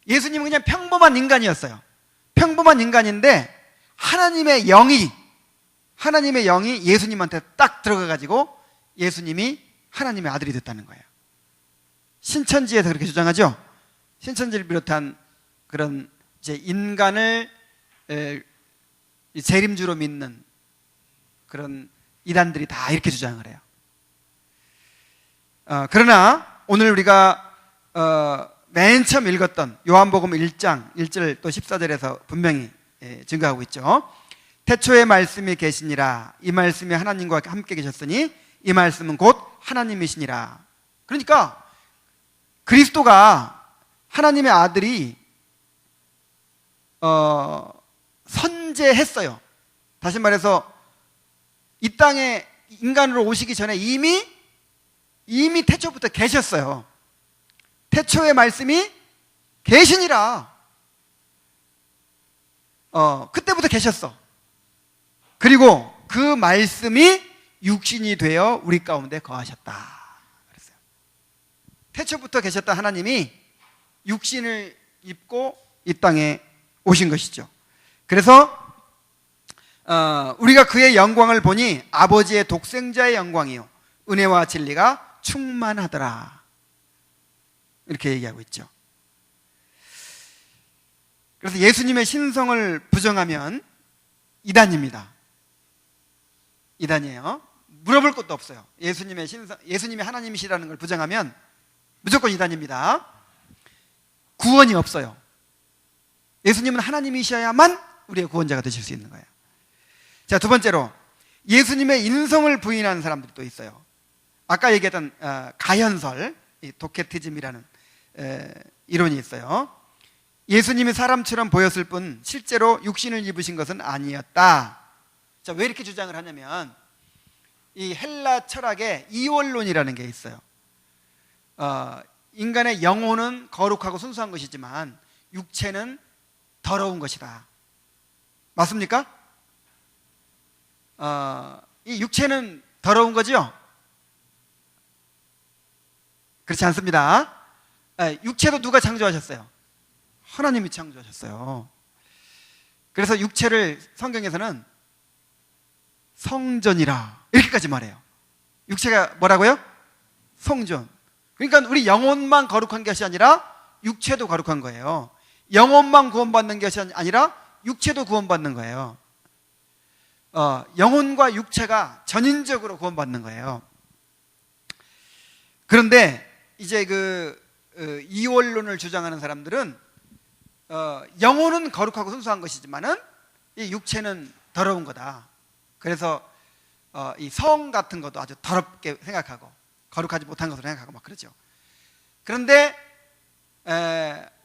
예수님은 그냥 평범한 인간이었어요. 평범한 인간인데 하나님의 영이 예수님한테 딱 들어가가지고 예수님이 하나님의 아들이 됐다는 거예요. 신천지에서 그렇게 주장하죠. 신천지를 비롯한 그런 이제 인간을 재림주로 믿는 그런 이단들이 다 이렇게 주장을 해요. 그러나 오늘 우리가 맨 처음 읽었던 요한복음 1장 1절 또 14절에서 분명히 증거하고 있죠. 태초에 말씀이 계시니라. 이 말씀이 하나님과 함께 계셨으니 이 말씀은 곧 하나님이시니라. 그러니까 그리스도가 하나님의 아들이 선재했어요. 다시 말해서 이 땅에 인간으로 오시기 전에 이미 태초부터 계셨어요. 태초의 말씀이 계시니라. 그때부터 계셨어. 그리고 그 말씀이 육신이 되어 우리 가운데 거하셨다 그랬어요. 태초부터 계셨던 하나님이 육신을 입고 이 땅에 오신 것이죠. 그래서 우리가 그의 영광을 보니 아버지의 독생자의 영광이요 은혜와 진리가 충만하더라, 이렇게 얘기하고 있죠. 그래서 예수님의 신성을 부정하면 이단입니다. 이단이에요. 물어볼 것도 없어요. 예수님의 신성, 예수님이 하나님이시라는 걸 부정하면 무조건 이단입니다. 구원이 없어요. 예수님은 하나님이셔야만 우리의 구원자가 되실 수 있는 거예요. 자, 두 번째로 예수님의 인성을 부인하는 사람들이 또 있어요. 아까 얘기했던 가현설, 도케티즘이라는 이론이 있어요. 예수님이 사람처럼 보였을 뿐 실제로 육신을 입으신 것은 아니었다. 자, 왜 이렇게 주장을 하냐면 이 헬라 철학에 이원론이라는 게 있어요. 인간의 영혼은 거룩하고 순수한 것이지만 육체는 더러운 것이다. 맞습니까? 이 육체는 더러운 거죠? 그렇지 않습니다. 육체도 누가 창조하셨어요? 하나님이 창조하셨어요. 그래서 육체를 성경에서는 성전이라 이렇게까지 말해요. 육체가 뭐라고요? 성전. 그러니까 우리 영혼만 거룩한 것이 아니라 육체도 거룩한 거예요. 영혼만 구원받는 것이 아니라 육체도 구원받는 거예요. 영혼과 육체가 전인적으로 구원받는 거예요. 그런데 이제 이원론을 주장하는 사람들은 영혼은 거룩하고 순수한 것이지만은 이 육체는 더러운 거다. 그래서 이 성 같은 것도 아주 더럽게 생각하고 거룩하지 못한 것으로 생각하고 막 그러죠. 그런데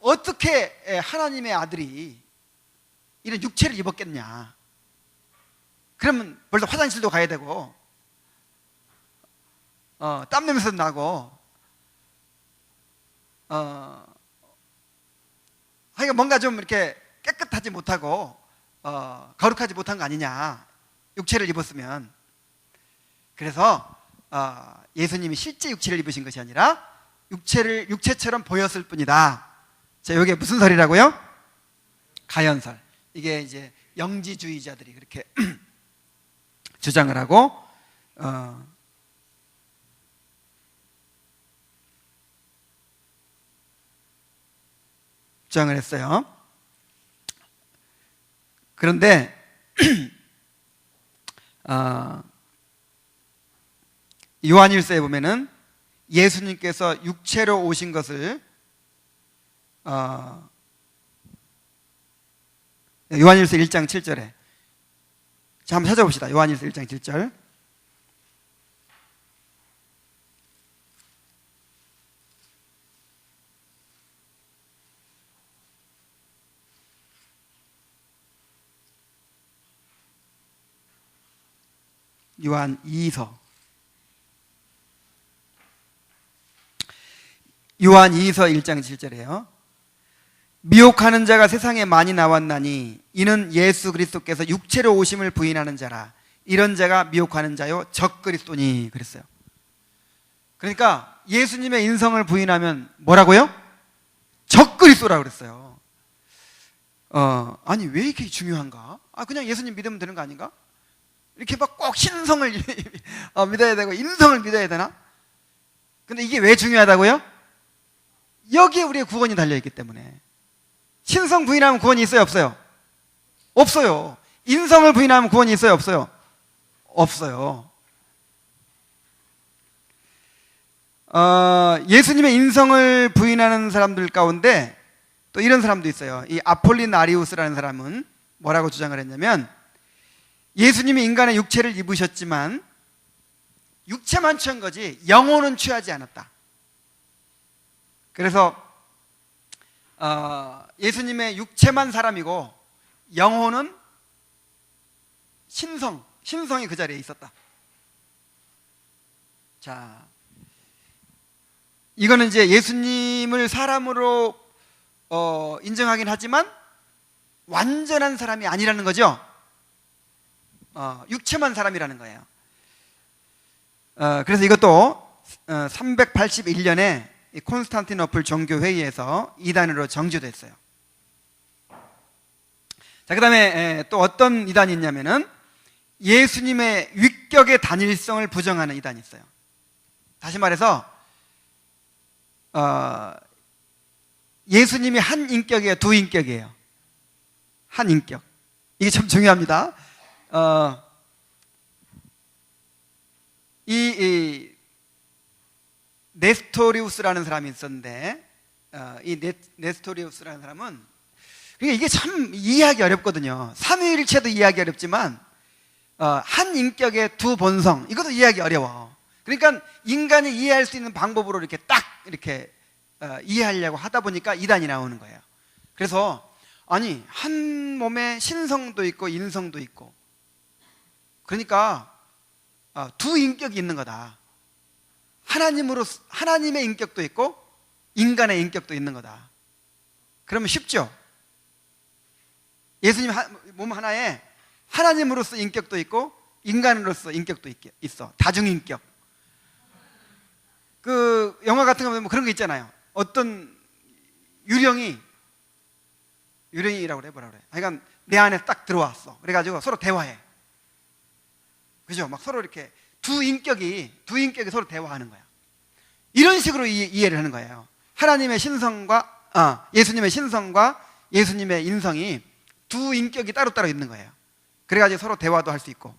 어떻게 하나님의 아들이 이런 육체를 입었겠냐? 그러면 벌써 화장실도 가야 되고 땀 냄새도 나고 하여간 뭔가 좀 이렇게 깨끗하지 못하고 거룩하지 못한 거 아니냐, 육체를 입었으면. 그래서 예수님이 실제 육체를 입으신 것이 아니라 육체처럼 보였을 뿐이다. 자, 이게 무슨 설이라고요? 가연설. 이게 이제 영지주의자들이 그렇게 주장을 하고 주장을 했어요. 그런데 요한일서에 보면은 예수님께서 육체로 오신 것을 요한일서 1장 7절에, 자, 한번 찾아봅시다. 요한일서 1장 7절. 요한 2서. 요한 2서 1장 7절이에요. 미혹하는 자가 세상에 많이 나왔나니 이는 예수 그리스도께서 육체로 오심을 부인하는 자라. 이런 자가 미혹하는 자요 적그리스도니. 그랬어요. 그러니까 예수님의 인성을 부인하면 뭐라고요? 적그리스도라고 그랬어요. 아니 왜 이렇게 중요한가? 그냥 예수님 믿으면 되는 거 아닌가? 이렇게 막 꼭 신성을 믿어야 되고 인성을 믿어야 되나? 근데 이게 왜 중요하다고요? 여기에 우리의 구원이 달려있기 때문에. 신성 부인하면 구원이 있어요, 없어요? 없어요. 인성을 부인하면 구원이 있어요, 없어요? 없어요. 예수님의 인성을 부인하는 사람들 가운데 또 이런 사람도 있어요. 이 아폴리나리우스라는 사람은 뭐라고 주장을 했냐면, 예수님이 인간의 육체를 입으셨지만 육체만 취한 거지 영혼은 취하지 않았다. 그래서 예수님의 육체만 사람이고 영혼은 신성이 그 자리에 있었다. 자, 이거는 이제 예수님을 사람으로 인정하긴 하지만 완전한 사람이 아니라는 거죠. 육체만 사람이라는 거예요. 그래서 이것도 381년에 콘스탄티노플 종교회의에서 이단으로 정죄됐어요. 자, 그 다음에 또 어떤 이단이 있냐면은 예수님의 위격의 단일성을 부정하는 이단이 있어요. 다시 말해서 예수님이 한 인격이에요, 두 인격이에요? 한 인격. 이게 참 중요합니다. 이 네스토리우스라는 사람이 있었는데, 이 네스토리우스라는 사람은, 그러니까 이게 참 이해하기 어렵거든요. 삼위일체도 이해하기 어렵지만 한 인격의 두 본성, 이것도 이해하기 어려워. 그러니까 인간이 이해할 수 있는 방법으로 이렇게 딱 이렇게 이해하려고 하다 보니까 이단이 나오는 거예요. 그래서 아니, 한 몸에 신성도 있고 인성도 있고, 그러니까 두 인격이 있는 거다. 하나님의 인격도 있고 인간의 인격도 있는 거다. 그러면 쉽죠? 예수님 몸 하나에 하나님으로서 인격도 있고 인간으로서 인격도 있어. 다중인격. 그 영화 같은 거 보면 그런 거 있잖아요. 어떤 유령이라고 그래, 뭐라 그래. 하여간 내 안에 딱 들어왔어. 그래가지고 서로 대화해. 그죠? 막 서로 이렇게 두 인격이 서로 대화하는 거야. 이런 식으로 이해를 하는 거예요. 하나님의 신성과 예수님의 신성과 예수님의 인성이 두 인격이 따로따로 있는 거예요. 그래가지고 서로 대화도 할 수 있고.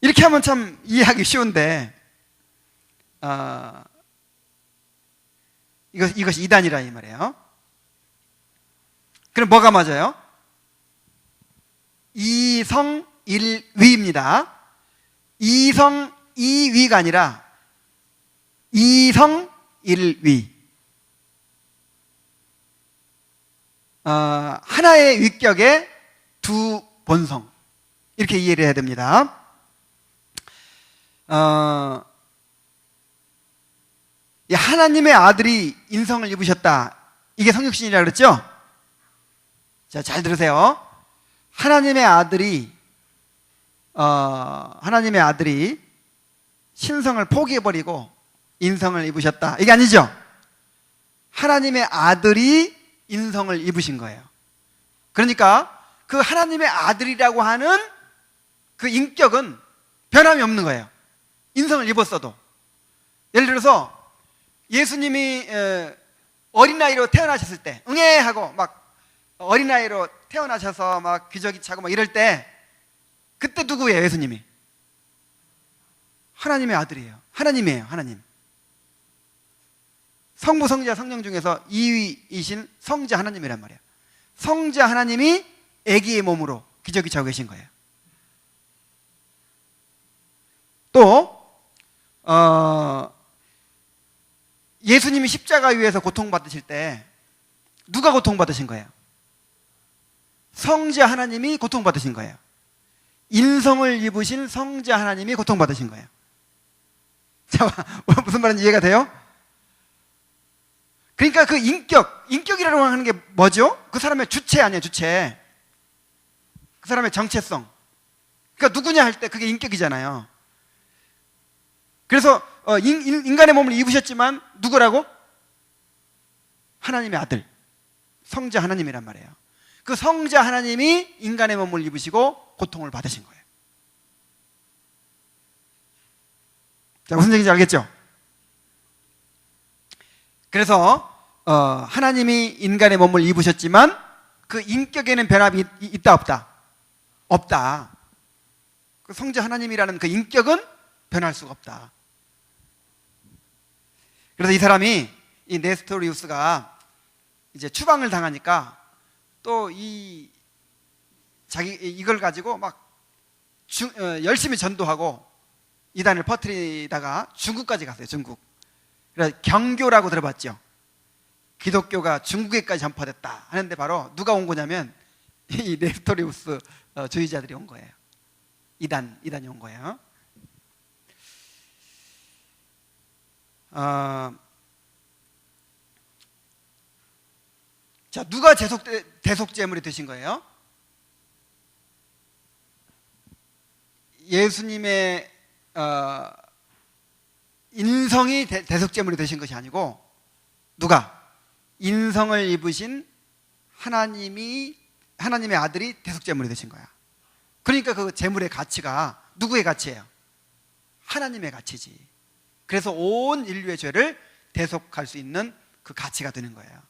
이렇게 하면 참 이해하기 쉬운데, 이것이 이단이라 이 말이에요. 그럼 뭐가 맞아요? 이성일위입니다. 이성이위가 아니라 이성일위. 하나의 위격의 두 본성, 이렇게 이해를 해야 됩니다. 이 하나님의 아들이 인성을 입으셨다. 이게 성육신이라고 그랬죠? 자, 잘 들으세요. 하나님의 아들이 신성을 포기해버리고 인성을 입으셨다. 이게 아니죠? 하나님의 아들이 인성을 입으신 거예요. 그러니까 그 하나님의 아들이라고 하는 그 인격은 변함이 없는 거예요. 인성을 입었어도. 예를 들어서 예수님이 어린아이로 태어나셨을 때 응애하고 막 어린아이로 태어나셔서 막 기저귀 차고 막 이럴 때 그때 누구예요? 예수님이 하나님의 아들이에요. 하나님이에요. 하나님. 성부, 성자, 성령 중에서 2위이신 성자 하나님이란 말이에요. 성자 하나님이 아기의 몸으로 기저귀 차고 계신 거예요. 또 예수님이 십자가 위에서 고통받으실 때 누가 고통받으신 거예요? 성자 하나님이 고통받으신 거예요. 인성을 입으신 성자 하나님이 고통받으신 거예요. 자, 무슨 말인지 이해가 돼요? 그러니까 그 인격이라고 하는 게 뭐죠? 그 사람의 주체 아니에요, 주체. 그 사람의 정체성. 그러니까 누구냐 할 때 그게 인격이잖아요. 그래서 인간의 몸을 입으셨지만 누구라고? 하나님의 아들, 성자 하나님이란 말이에요. 그 성자 하나님이 인간의 몸을 입으시고 고통을 받으신 거예요. 자, 무슨 얘기인지 알겠죠? 그래서 하나님이 인간의 몸을 입으셨지만 그 인격에는 변함이 있다 없다? 없다. 그 성자 하나님이라는 그 인격은 변할 수가 없다. 그래서 이 사람이, 이 네스토리우스가 이제 추방을 당하니까 또 이걸 가지고 막 열심히 전도하고 이단을 퍼뜨리다가 중국까지 갔어요. 중국. 그래서 경교라고 들어봤죠? 기독교가 중국에까지 전파됐다 하는데 바로 누가 온 거냐면 이 네스토리우스 주의자들이 온 거예요. 이단이 온 거예요. 자, 누가 대속제물이 되신 거예요? 예수님의 인성이 대속제물이 되신 것이 아니고 누가? 인성을 입으신 하나님의 아들이 대속제물이 되신 거야. 그러니까 그 제물의 가치가 누구의 가치예요? 하나님의 가치지. 그래서 온 인류의 죄를 대속할 수 있는 그 가치가 되는 거예요.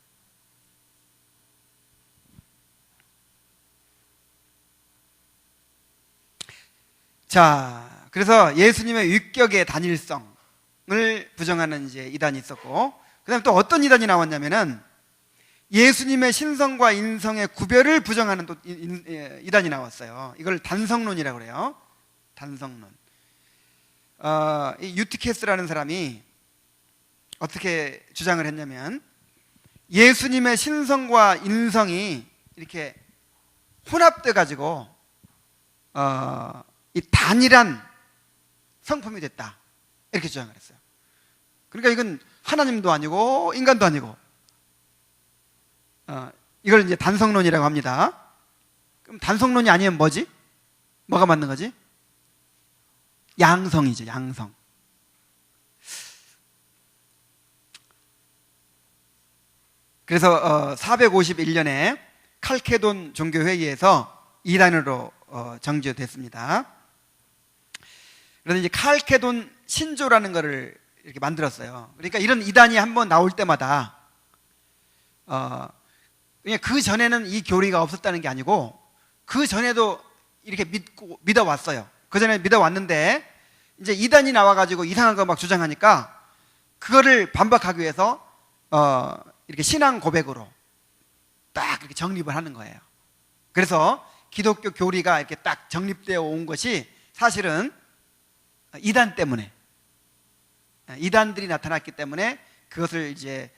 자, 그래서 예수님의 위격의 단일성을 부정하는 이제 이단이 있었고, 그다음 또 어떤 이단이 나왔냐면은 예수님의 신성과 인성의 구별을 부정하는 또 이단이 나왔어요. 이걸 단성론이라고 그래요. 단성론. 이 유티케스라는 사람이 어떻게 주장을 했냐면 예수님의 신성과 인성이 이렇게 혼합돼 가지고 이 단일한 성품이 됐다, 이렇게 주장을 했어요. 그러니까 이건 하나님도 아니고 인간도 아니고 이걸 이제 단성론이라고 합니다. 그럼 단성론이 아니면 뭐지? 뭐가 맞는 거지? 양성이죠. 양성. 그래서 451년에 칼케돈 종교회의에서 이단으로 정죄됐습니다. 그래서 이제 칼케돈 신조라는 것을 이렇게 만들었어요. 그러니까 이런 이단이 한번 나올 때마다 그냥 그 전에는 이 교리가 없었다는 게 아니고 그 전에도 이렇게 믿어왔어요. 그 전에 믿어왔는데 이제 이단이 나와가지고 이상한 거 막 주장하니까 그거를 반박하기 위해서 이렇게 신앙 고백으로 딱 이렇게 정립을 하는 거예요. 그래서 기독교 교리가 이렇게 딱 정립되어 온 것이 사실은 이단 때문에, 이단들이 나타났기 때문에 그것을 이제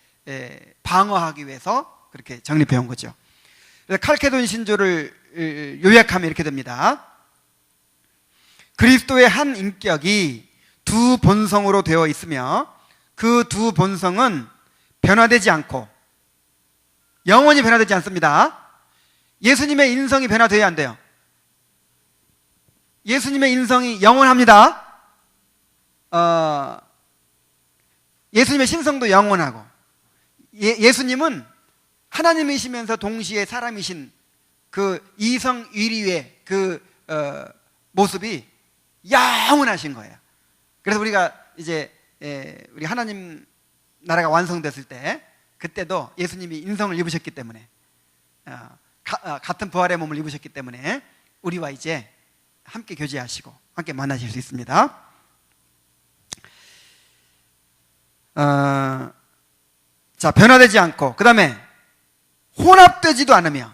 방어하기 위해서 그렇게 정립해 온 거죠. 그래서 칼케돈 신조를 요약하면 이렇게 됩니다. 그리스도의 한 인격이 두 본성으로 되어 있으며 그 두 본성은 변화되지 않고 영원히 변화되지 않습니다. 예수님의 인성이 변화돼야 안 돼요. 예수님의 인성이 영원합니다. 예수님의 신성도 영원하고, 예수님은 하나님이시면서 동시에 사람이신 그 이성위리의 그 모습이 영원하신 거예요. 그래서 우리가 이제 우리 하나님 나라가 완성됐을 때, 그때도 예수님이 인성을 입으셨기 때문에, 같은 부활의 몸을 입으셨기 때문에 우리와 이제 함께 교제하시고 함께 만나실 수 있습니다. 자, 변화되지 않고, 그 다음에 혼합되지도 않으며,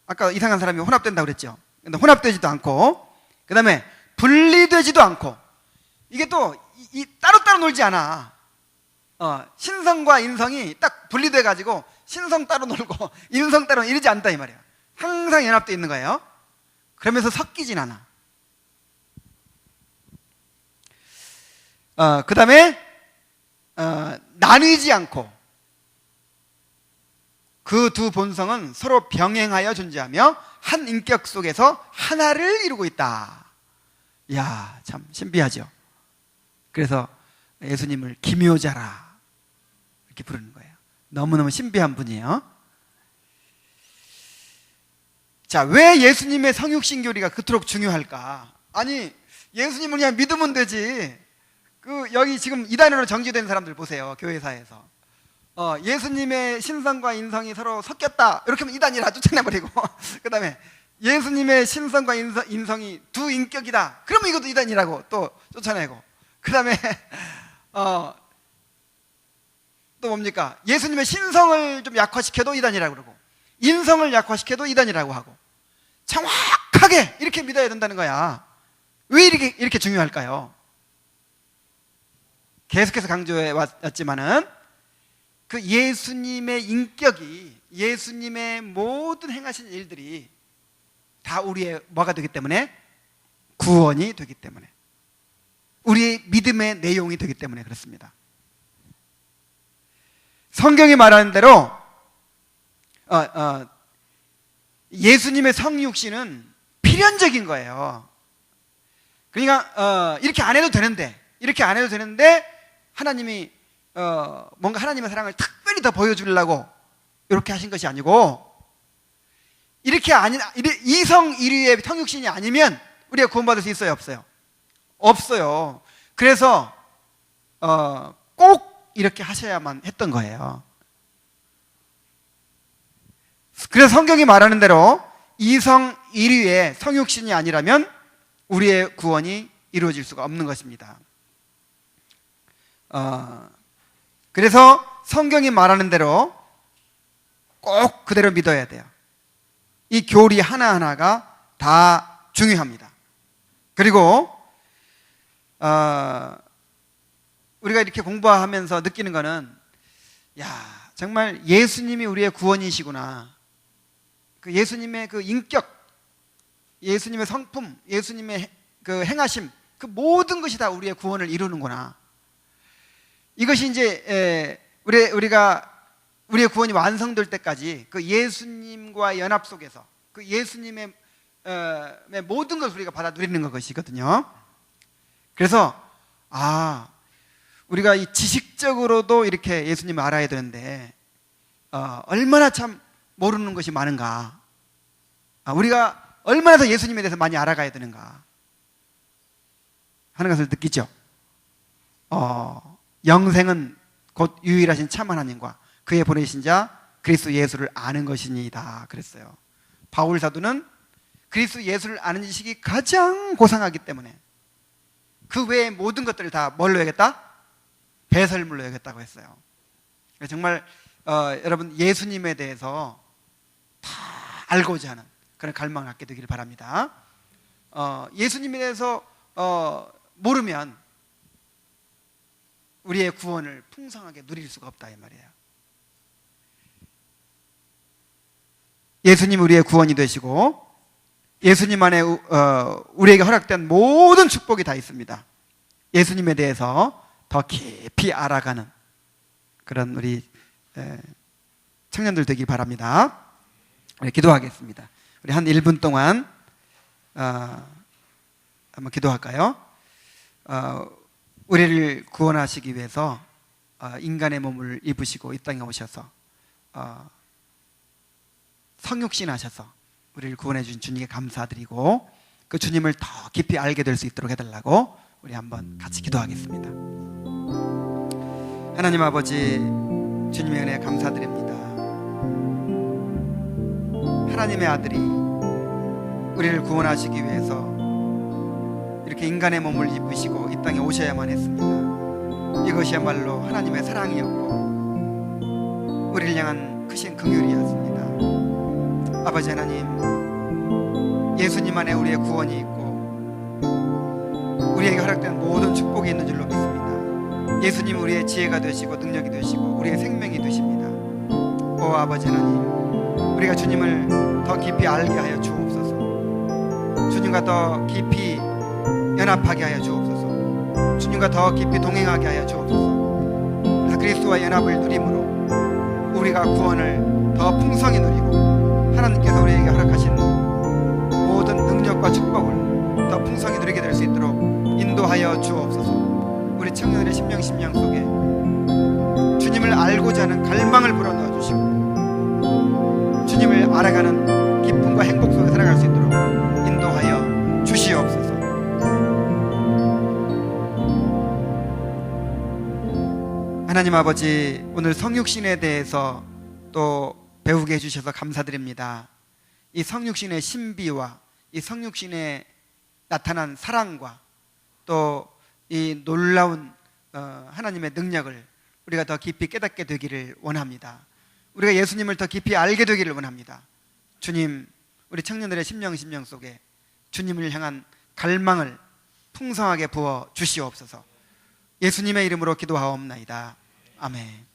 아까 이상한 사람이 혼합된다고 그랬죠. 근데 혼합되지도 않고, 그 다음에 분리되지도 않고, 이게 또 따로따로 놀지 않아. 신성과 인성이 딱 분리돼 가지고 신성 따로 놀고 인성 따로 이러지 않다 이 말이야. 항상 연합되어 있는 거예요. 그러면서 섞이진 않아. 그 다음에 나뉘지 않고, 그 두 본성은 서로 병행하여 존재하며 한 인격 속에서 하나를 이루고 있다. 이야, 참 신비하죠. 그래서 예수님을 기묘자라 이렇게 부르는 거예요. 너무너무 신비한 분이에요. 자, 왜 예수님의 성육신 교리가 그토록 중요할까? 아니, 예수님을 그냥 믿으면 되지. 여기 지금 이단으로 정지된 사람들 보세요. 교회사에서 예수님의 신성과 인성이 서로 섞였다 이렇게 하면 이단이라 쫓아내버리고 그 다음에 예수님의 신성과 인성이 두 인격이다 그러면 이것도 이단이라고 또 쫓아내고, 그 다음에 또 뭡니까? 예수님의 신성을 좀 약화시켜도 이단이라고 그러고, 인성을 약화시켜도 이단이라고 하고, 정확하게 이렇게 믿어야 된다는 거야. 왜 이렇게 중요할까요? 계속해서 강조해 왔지만은, 그 예수님의 인격이, 예수님의 모든 행하신 일들이 다 우리의 뭐가 되기 때문에? 구원이 되기 때문에, 우리의 믿음의 내용이 되기 때문에 그렇습니다. 성경이 말하는 대로 예수님의 성육신은 필연적인 거예요. 그러니까 이렇게 안 해도 되는데 하나님이 뭔가 하나님의 사랑을 특별히 더 보여주려고 이렇게 하신 것이 아니고, 이성일위의 성육신이 아니면 우리가 구원받을 수 있어요, 없어요? 없어요. 그래서 꼭 이렇게 하셔야만 했던 거예요. 그래서 성경이 말하는 대로 이성일위의 성육신이 아니라면 우리의 구원이 이루어질 수가 없는 것입니다. 그래서 성경이 말하는 대로 꼭 그대로 믿어야 돼요. 이 교리 하나하나가 다 중요합니다. 그리고 우리가 이렇게 공부하면서 느끼는 거는, 야, 정말 예수님이 우리의 구원이시구나. 그 예수님의 그 인격, 예수님의 성품, 예수님의 그 행하심, 그 모든 것이 다 우리의 구원을 이루는구나. 이것이 이제 우리의 구원이 완성될 때까지 그 예수님과 연합 속에서 그 예수님의 모든 것을 우리가 받아 누리는 것이거든요. 그래서 우리가 이 지식적으로도 이렇게 예수님을 알아야 되는데 얼마나 참 모르는 것이 많은가, 우리가 얼마나 더 예수님에 대해서 많이 알아가야 되는가 하는 것을 느끼죠. 영생은 곧 유일하신 참 하나님과 그의 보내신 자 그리스도 예수를 아는 것이니이다 그랬어요. 바울 사도는 그리스도 예수를 아는 지식이 가장 고상하기 때문에 그 외의 모든 것들을 다 뭘로 해야겠다? 배설물로 해야겠다고 했어요. 정말 여러분 예수님에 대해서 다 알고자 하는 그런 갈망을 갖게 되기를 바랍니다. 예수님에 대해서 모르면 우리의 구원을 풍성하게 누릴 수가 없다 이 말이에요. 예수님 우리의 구원이 되시고 예수님 안에 우리에게 허락된 모든 축복이 다 있습니다. 예수님에 대해서 더 깊이 알아가는 그런 우리 청년들 되길 바랍니다. 우리 기도하겠습니다. 우리 한 1분 동안 한번 기도할까요? 우리를 구원하시기 위해서 인간의 몸을 입으시고 이 땅에 오셔서 성육신 하셔서 우리를 구원해 주신 주님께 감사드리고 그 주님을 더 깊이 알게 될 수 있도록 해달라고 우리 한번 같이 기도하겠습니다. 하나님 아버지, 주님의 은혜에 감사드립니다. 하나님의 아들이 우리를 구원하시기 위해서 이렇게 인간의 몸을 입으시고 이 땅에 오셔야만 했습니다. 이것이야말로 하나님의 사랑이었고 우리를 향한 크신 긍휼이었습니다. 아버지 하나님, 예수님 안에 우리의 구원이 있고 우리에게 허락된 모든 축복이 있는 줄로 믿습니다. 예수님 우리의 지혜가 되시고 능력이 되시고 우리의 생명이 되십니다. 오 아버지 하나님, 우리가 주님을 더 깊이 알게 하여 주옵소서. 주님과 더 깊이 연합하게 하여 주옵소서. 주님과 더 깊이 동행하게 하여 주옵소서. 그래서 그리스도와 연합을 누림으로 우리가 구원을 더 풍성히 누리고 하나님께서 우리에게 허락하신 모든 능력과 축복을 더 풍성히 누리게 될 수 있도록 인도하여 주옵소서. 우리 청년들의 심령 속에 주님을 알고자 하는 갈망을 불어넣어 주시고 주님을 알아가는 기쁨과 행복 속에 살아갈 수 있도록 인도하여 주시옵소서. 하나님 아버지, 오늘 성육신에 대해서 또 배우게 해주셔서 감사드립니다. 이 성육신의 신비와 이 성육신에 나타난 사랑과 또 이 놀라운 하나님의 능력을 우리가 더 깊이 깨닫게 되기를 원합니다. 우리가 예수님을 더 깊이 알게 되기를 원합니다. 주님, 우리 청년들의 심령 속에 주님을 향한 갈망을 풍성하게 부어 주시옵소서. 예수님의 이름으로 기도하옵나이다. 아멘.